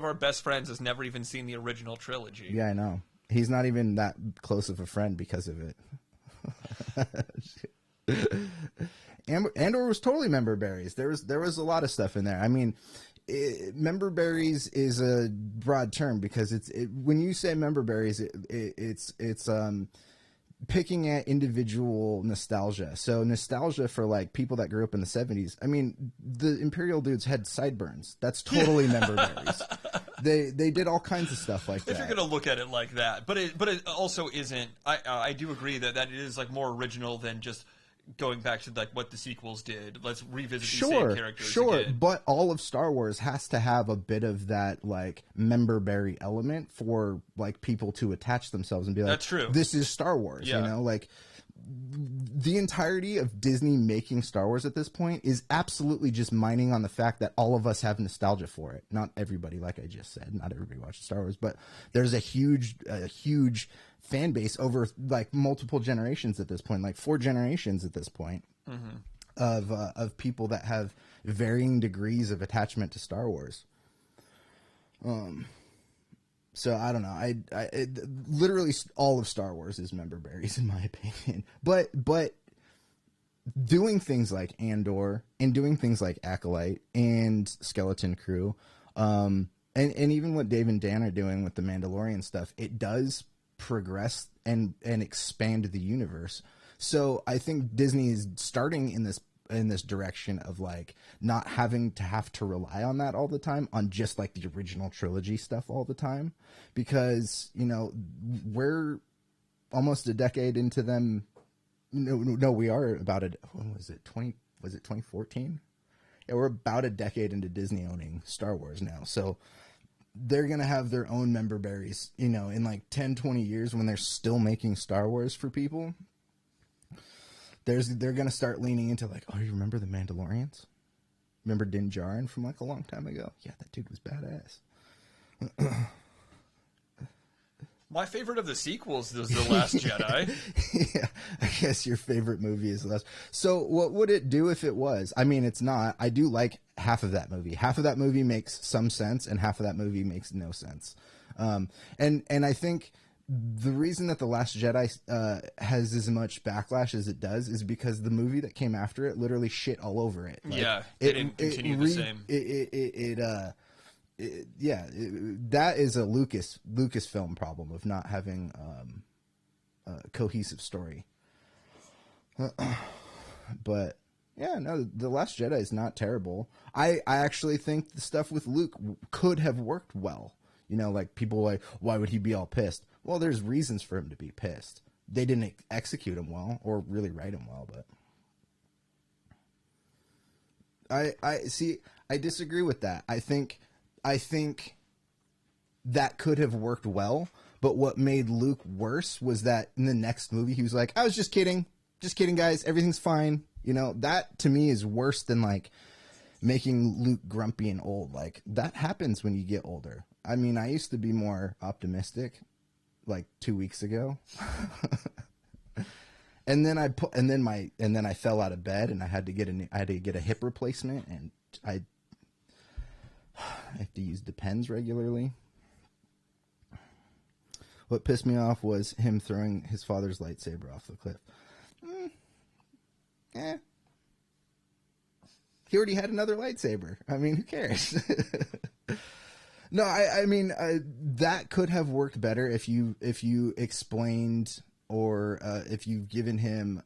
our best friends has never even seen the original trilogy. Yeah, I know. He's not even that close of a friend because of it. Andor was totally member berries. There was a lot of stuff in there. I mean, member berries is a broad term because when you say member berries, it's picking at individual nostalgia. So nostalgia for like people that grew up in the 70s. I mean, the Imperial dudes had sideburns. That's totally member berries. They did all kinds of stuff like that. If you're going to look at it like that, but it also isn't. I do agree that it is like more original than just going back to like what the sequels did. Let's revisit these same characters again. But all of Star Wars has to have a bit of that like member berry element for like people to attach themselves and be like, that's true. This is Star Wars. Yeah. Like the entirety of Disney making Star Wars at this point is absolutely just mining on the fact that all of us have nostalgia for it. Not everybody, like I just said, not everybody watches Star Wars, but there's a huge fan base over like multiple generations at this point, like 4 generations at this point, of people that have varying degrees of attachment to Star Wars. So I don't know. Literally all of Star Wars is member berries in my opinion. But doing things like Andor and doing things like Acolyte and Skeleton Crew, and even what Dave and Dan are doing with the Mandalorian stuff, it does progress and expand the universe. So I think Disney is starting in this direction of like not having to rely on that all the time, on just like the original trilogy stuff all the time, because we're almost a decade into them. No, we are about it. When was it? 2014? Yeah, we're about a decade into Disney owning Star Wars now. So they're going to have their own member berries, in like 10, 20 years when they're still making Star Wars for people. They're going to start leaning into like, oh, you remember the Mandalorians? Remember Din Djarin from like a long time ago? Yeah, that dude was badass. My favorite of the sequels is The Last Jedi. Yeah, I guess your favorite movie is The Last. So what would it do if it was? I mean, it's not. I do like half of that movie. Half of that movie makes some sense, and half of that movie makes no sense. And I think the reason that The Last Jedi has as much backlash as it does is because the movie that came after it literally shit all over it. Like, yeah, it didn't continue the same. That is a Lucasfilm problem of not having a cohesive story. But Yeah, no, The Last Jedi is not terrible. I actually think the stuff with Luke could have worked well. You know, like people like, why would he be all pissed? Well, there's reasons for him to be pissed. They didn't execute him well or really write him well, but I see. I disagree with that. I think that could have worked well, but what made Luke worse was that in the next movie he was like, I was just kidding, guys, everything's fine. You know, that to me is worse than like making Luke grumpy and old. Like that happens when you get older. I mean, I used to be more optimistic like 2 weeks ago. And then I fell out of bed and I had to get a hip replacement, and I have to use Depends regularly. What pissed me off was him throwing his father's lightsaber off the cliff. He already had another lightsaber. I mean, who cares? No, I mean, that could have worked better if you explained, or if you've given him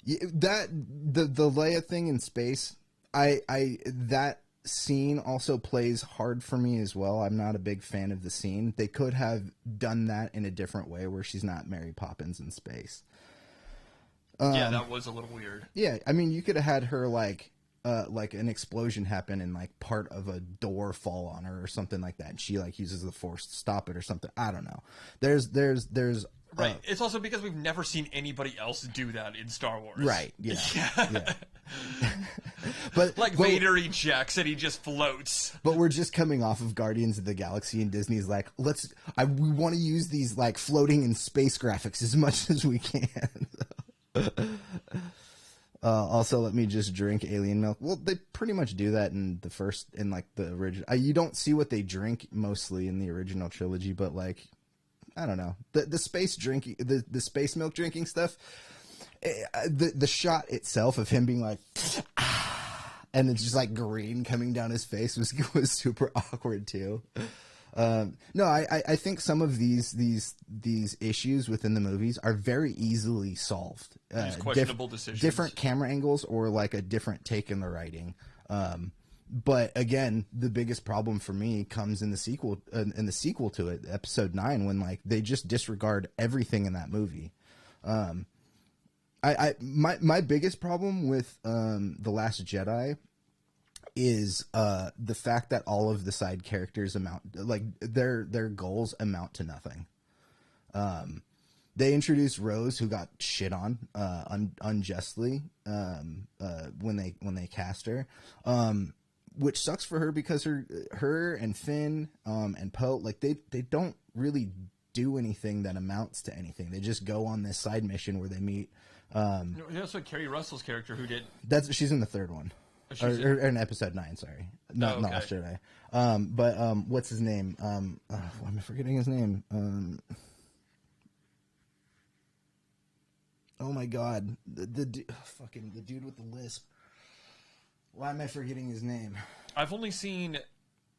that the Leia thing in space. That scene also plays hard for me as well. I'm not a big fan of the scene. They could have done that in a different way where she's not Mary Poppins in space. Yeah, that was a little weird. Yeah, I mean, you could have had her like an explosion happen and like part of a door fall on her or something like that, and she like uses the Force to stop it or something. I don't know. There's right. It's also because we've never seen anybody else do that in Star Wars. Right. Yeah. Yeah. But like Vader ejects and he just floats. But we're just coming off of Guardians of the Galaxy, and Disney's like, we want to use these like floating in space graphics as much as we can. Also, let me just drink alien milk. Well, they pretty much do that in the original. You don't see what they drink mostly in the original trilogy, but like, I don't know, the space drinking, the space milk drinking stuff. The shot itself of him being like, and it's just like green coming down his face was super awkward too. No, I think some of these issues within the movies are very easily solved. These questionable decisions, different camera angles, or like a different take in the writing. But again, the biggest problem for me comes in the sequel to it, Episode 9, when like they just disregard everything in that movie. My biggest problem with The Last Jedi is the fact that all of the side characters their goals amount to nothing. They introduced Rose, who got shit on unjustly when they cast her, which sucks for her because her and Finn and Poe, like they don't really do anything that amounts to anything. They just go on this side mission where they meet. That's what Kerry Russell's character, who did. She's in the third one. Or in Episode 9, sorry. Not Last Jedi. But what's his name? Why am I forgetting his name? Oh my god. The dude with the lisp. Why am I forgetting his name? I've only seen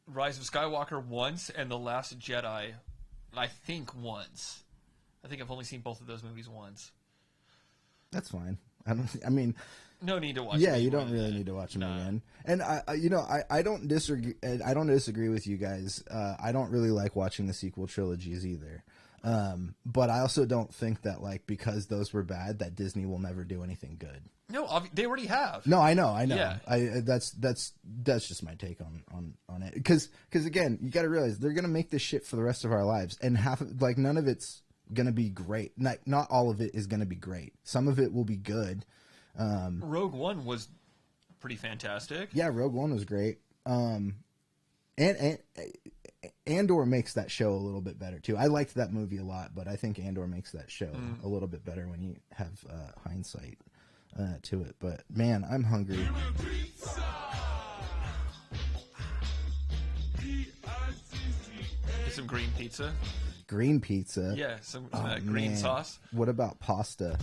Rise of Skywalker once and The Last Jedi, I think, once. I think I've only seen both of those movies once. That's fine. I mean, no need to watch. Yeah, you don't really need to watch them again. And I don't disagree. I don't disagree with you guys. I don't really like watching the sequel trilogies either. But I also don't think that like because those were bad that Disney will never do anything good. No, they already have. No, I know. Yeah. That's just my take on it. Because again, you got to realize they're gonna make this shit for the rest of our lives, and none of it's gonna be great. Not all of it is gonna be great. Some of it will be good. Rogue One was pretty fantastic. Yeah, Rogue One was great. And Andor makes that show a little bit better too. I liked that movie a lot, but I think Andor makes that show a little bit better when you have hindsight to it. But man, I'm hungry. Get some green pizza. Green pizza? Yeah, some green sauce. What about pasta?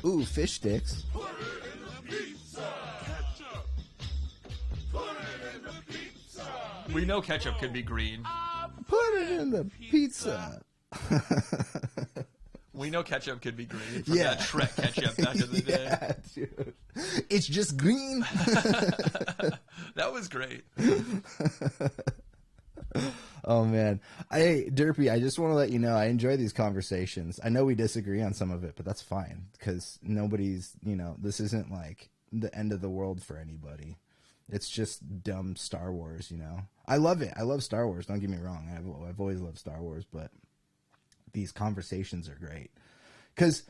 Ooh, fish sticks. We know ketchup could be green. Put it in the pizza. We know ketchup could be green from that Shrek ketchup back in the day. Yeah, dude. It's just green. That was great. Oh man, Derpy, I just want to let you know I enjoy these conversations. I know we disagree on some of it, but that's fine because nobody's, this isn't like the end of the world for anybody. It's just dumb Star Wars, I love it. I love Star Wars. Don't get me wrong. I've always loved Star Wars, but these conversations are great because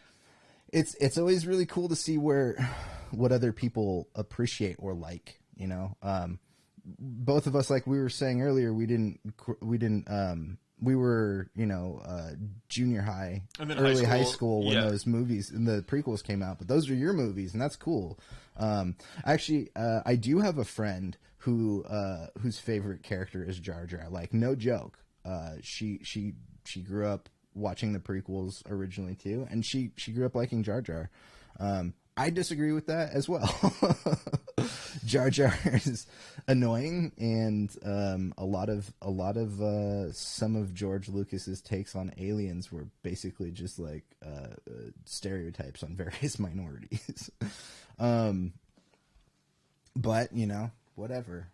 it's always really cool to see what other people appreciate or like, both of us, like we were saying earlier, we were, junior high, and then early high school when those movies and the prequels came out, but those are your movies and that's cool. Actually, I do have a friend whose favorite character is Jar Jar. Like, no joke. She grew up watching the prequels originally too, and she grew up liking Jar Jar. I disagree with that as well. Jar Jar is annoying, and a lot of some of George Lucas's takes on aliens were basically just like stereotypes on various minorities. But whatever.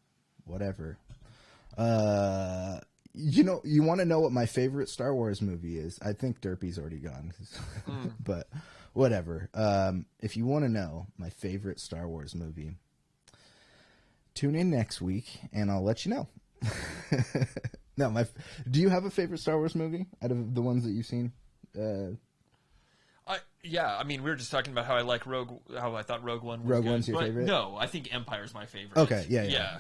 You want to know what my favorite Star Wars movie is? I think Derpy's already gone, but whatever. If you want to know my favorite Star Wars movie, tune in next week and I'll let you know. No, do you have a favorite Star Wars movie out of the ones that you've seen? Yeah, I mean, we were just talking about how I thought Rogue One was Rogue good, One's your favorite? No, I think Empire's my favorite. Okay, yeah.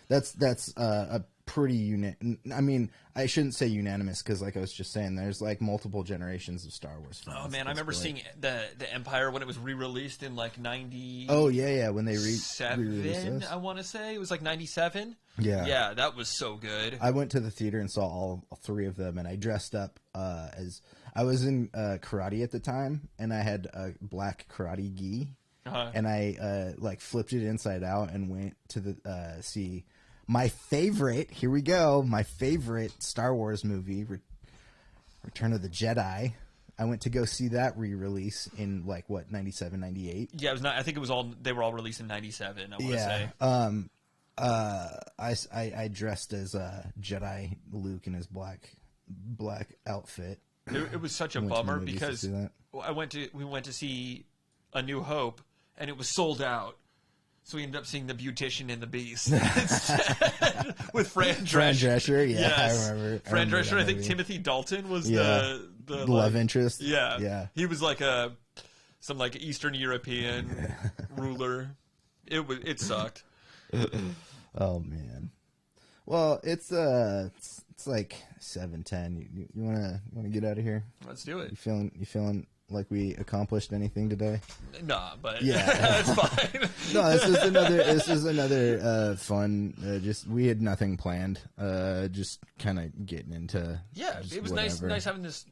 That's a pretty I mean, I shouldn't say unanimous because, like I was just saying, there's like multiple generations of Star Wars fans. Oh man, I remember seeing the Empire when it was re-released in like 90. Oh yeah, when they re-released it. I want to say it was like 97. Yeah, that was so good. I went to the theater and saw all three of them, and I dressed up as I was in karate at the time, and I had a black karate gi, and I like flipped it inside out and went to the see. My favorite, here we go, my favorite Star Wars movie, Return of the Jedi. I went to go see that re-release in, 97, 98? Yeah, it was not. I think it was they were all released in 97, I want to say. I dressed as Jedi Luke in his black outfit. It was such a bummer because we went to see A New Hope, and it was sold out. So we ended up seeing the Beautician and the Beast instead with Fran Drescher. Fran Drescher, yeah, yes. I remember. Fran Drescher, I think Timothy Dalton was the love interest. Yeah. He was like some Eastern European ruler. It sucked. Oh man. Well, it's like 7:10. You wanna get out of here? Let's do it. You feeling like we accomplished anything today? Nah, but yeah, that's fine. No, this is another fun. We had nothing planned. Just kind of getting into. Yeah, it was whatever. nice having this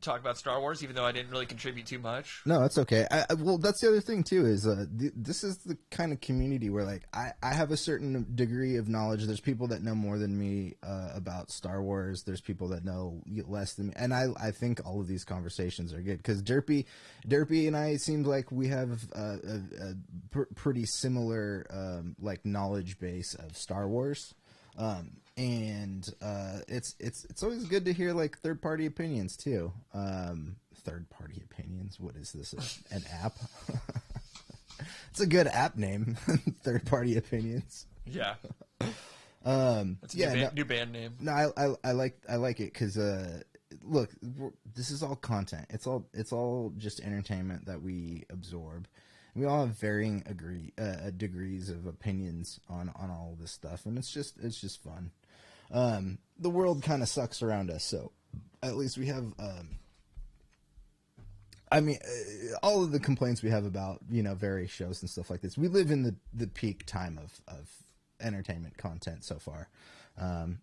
talk about Star Wars, even though I didn't really contribute too much. No, that's okay. Well, that's the other thing too is this is the kind of community where I have a certain degree of knowledge. There's people that know more than me about Star Wars. There's people that know less than me, and I think all of these conversations are good because Derpy and I seem like we have a pretty similar knowledge base of Star Wars. And it's always good to hear third party opinions too. Third party opinions. What is this? An app? It's a good app name. Third party opinions. Yeah. It's a new band name. No, I like it because look, this is all content. It's all just entertainment that we absorb. We all have varying degrees of opinions on all this stuff, and it's just fun. The world kind of sucks around us, so at least we have. All of the complaints we have about various shows and stuff like this. We live in the peak time of entertainment content so far.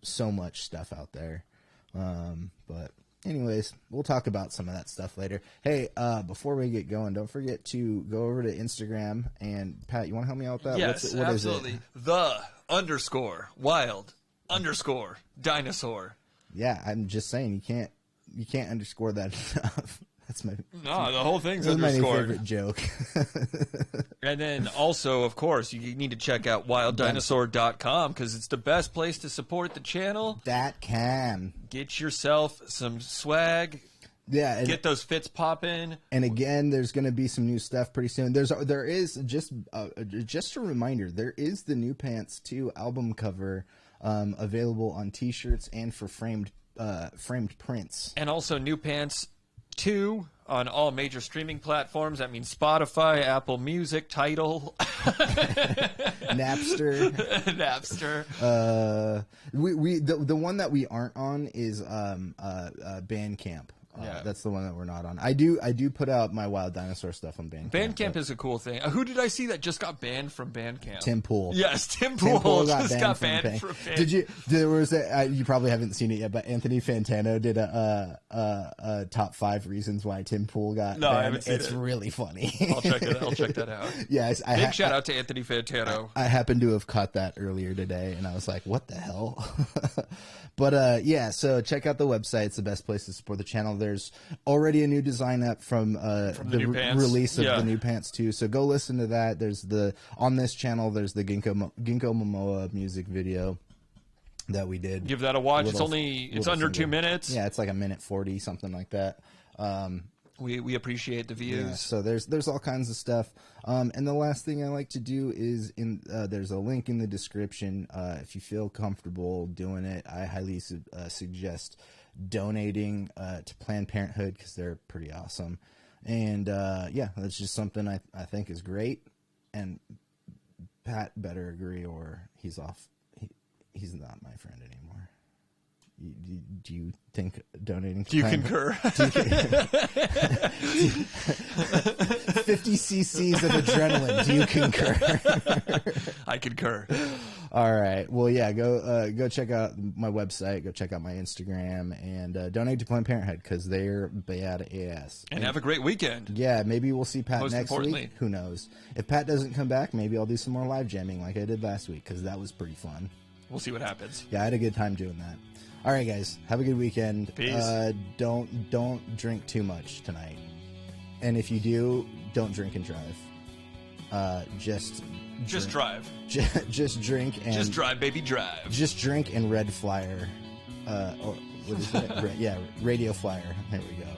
So much stuff out there, but. Anyways, we'll talk about some of that stuff later. Hey, before we get going, don't forget to go over to Instagram. And, Pat, you want to help me out with that? Yes, what absolutely. Is it? _wild_dinosaur. Yeah, I'm just saying, you can't underscore that enough. That's my No, the whole thing's that's my new underscored. favorite joke. And then also, of course, you need to check out wilddinosaur.com because it's the best place to support the channel. That can. Get yourself some swag. Yeah, Get those fits popping. And again, there's going to be some new stuff pretty soon. There is just a reminder. There is the New Pants 2 album cover available on T-shirts and for framed prints. And also New Pants 2 on all major streaming platforms. That means Spotify, Apple Music, Tidal, Napster. The one that we aren't on is Bandcamp. Yeah. That's the one that we're not on. I do put out my Wild Dinosaur stuff on Bandcamp. Bandcamp is a cool thing. Who did I see that just got banned from Bandcamp? Tim Pool. Yes, Tim Pool just got banned from Bandcamp. Did you? There was you probably haven't seen it yet, but Anthony Fantano did a top 5 reasons why Tim Pool got No, banned. I haven't seen It's it. really funny. I'll check that out. Yes, Big shout out to Anthony Fantano. I happened to have caught that earlier today, and I was like, what the hell? But yeah, so check out the website. It's the best place to support the channel. There's already a new design up from the New Pants. release of Yeah. the New Pants 2. So go listen to that. There's on this channel, there's the Ginkgo Momoa music video that we did. Give that a watch. Little- it's little under 2 single. minutes. Yeah, it's like 1:40, something like that. We appreciate the views. Yeah, so there's all kinds of stuff. And the last thing I like to do is there's a link in the description. If you feel comfortable doing it, I highly suggest donating to Planned Parenthood because they're pretty awesome. And yeah, that's just something I think is great. And Pat better agree or he's off. He's not my friend anymore. Do you think donating to Do you Planned- concur? 50 cc's of adrenaline. Do you concur? I concur. All right. Well, yeah. Go check out my website. Go check out my Instagram and donate to Planned Parenthood because they're bad ass. And have a great weekend. Yeah, maybe we'll see Pat Most next importantly. week. Who knows? If Pat doesn't come back, maybe I'll do some more live jamming like I did last week because that was pretty fun. We'll see what happens. Yeah, I had a good time doing that. All right, guys. Have a good weekend. Peace. Don't drink too much tonight. And if you do, don't drink and drive. Just drive. Just drink and Just drive, baby, drive. Just drink and Red Flyer. Or what is it? Yeah, Radio Flyer. There we go.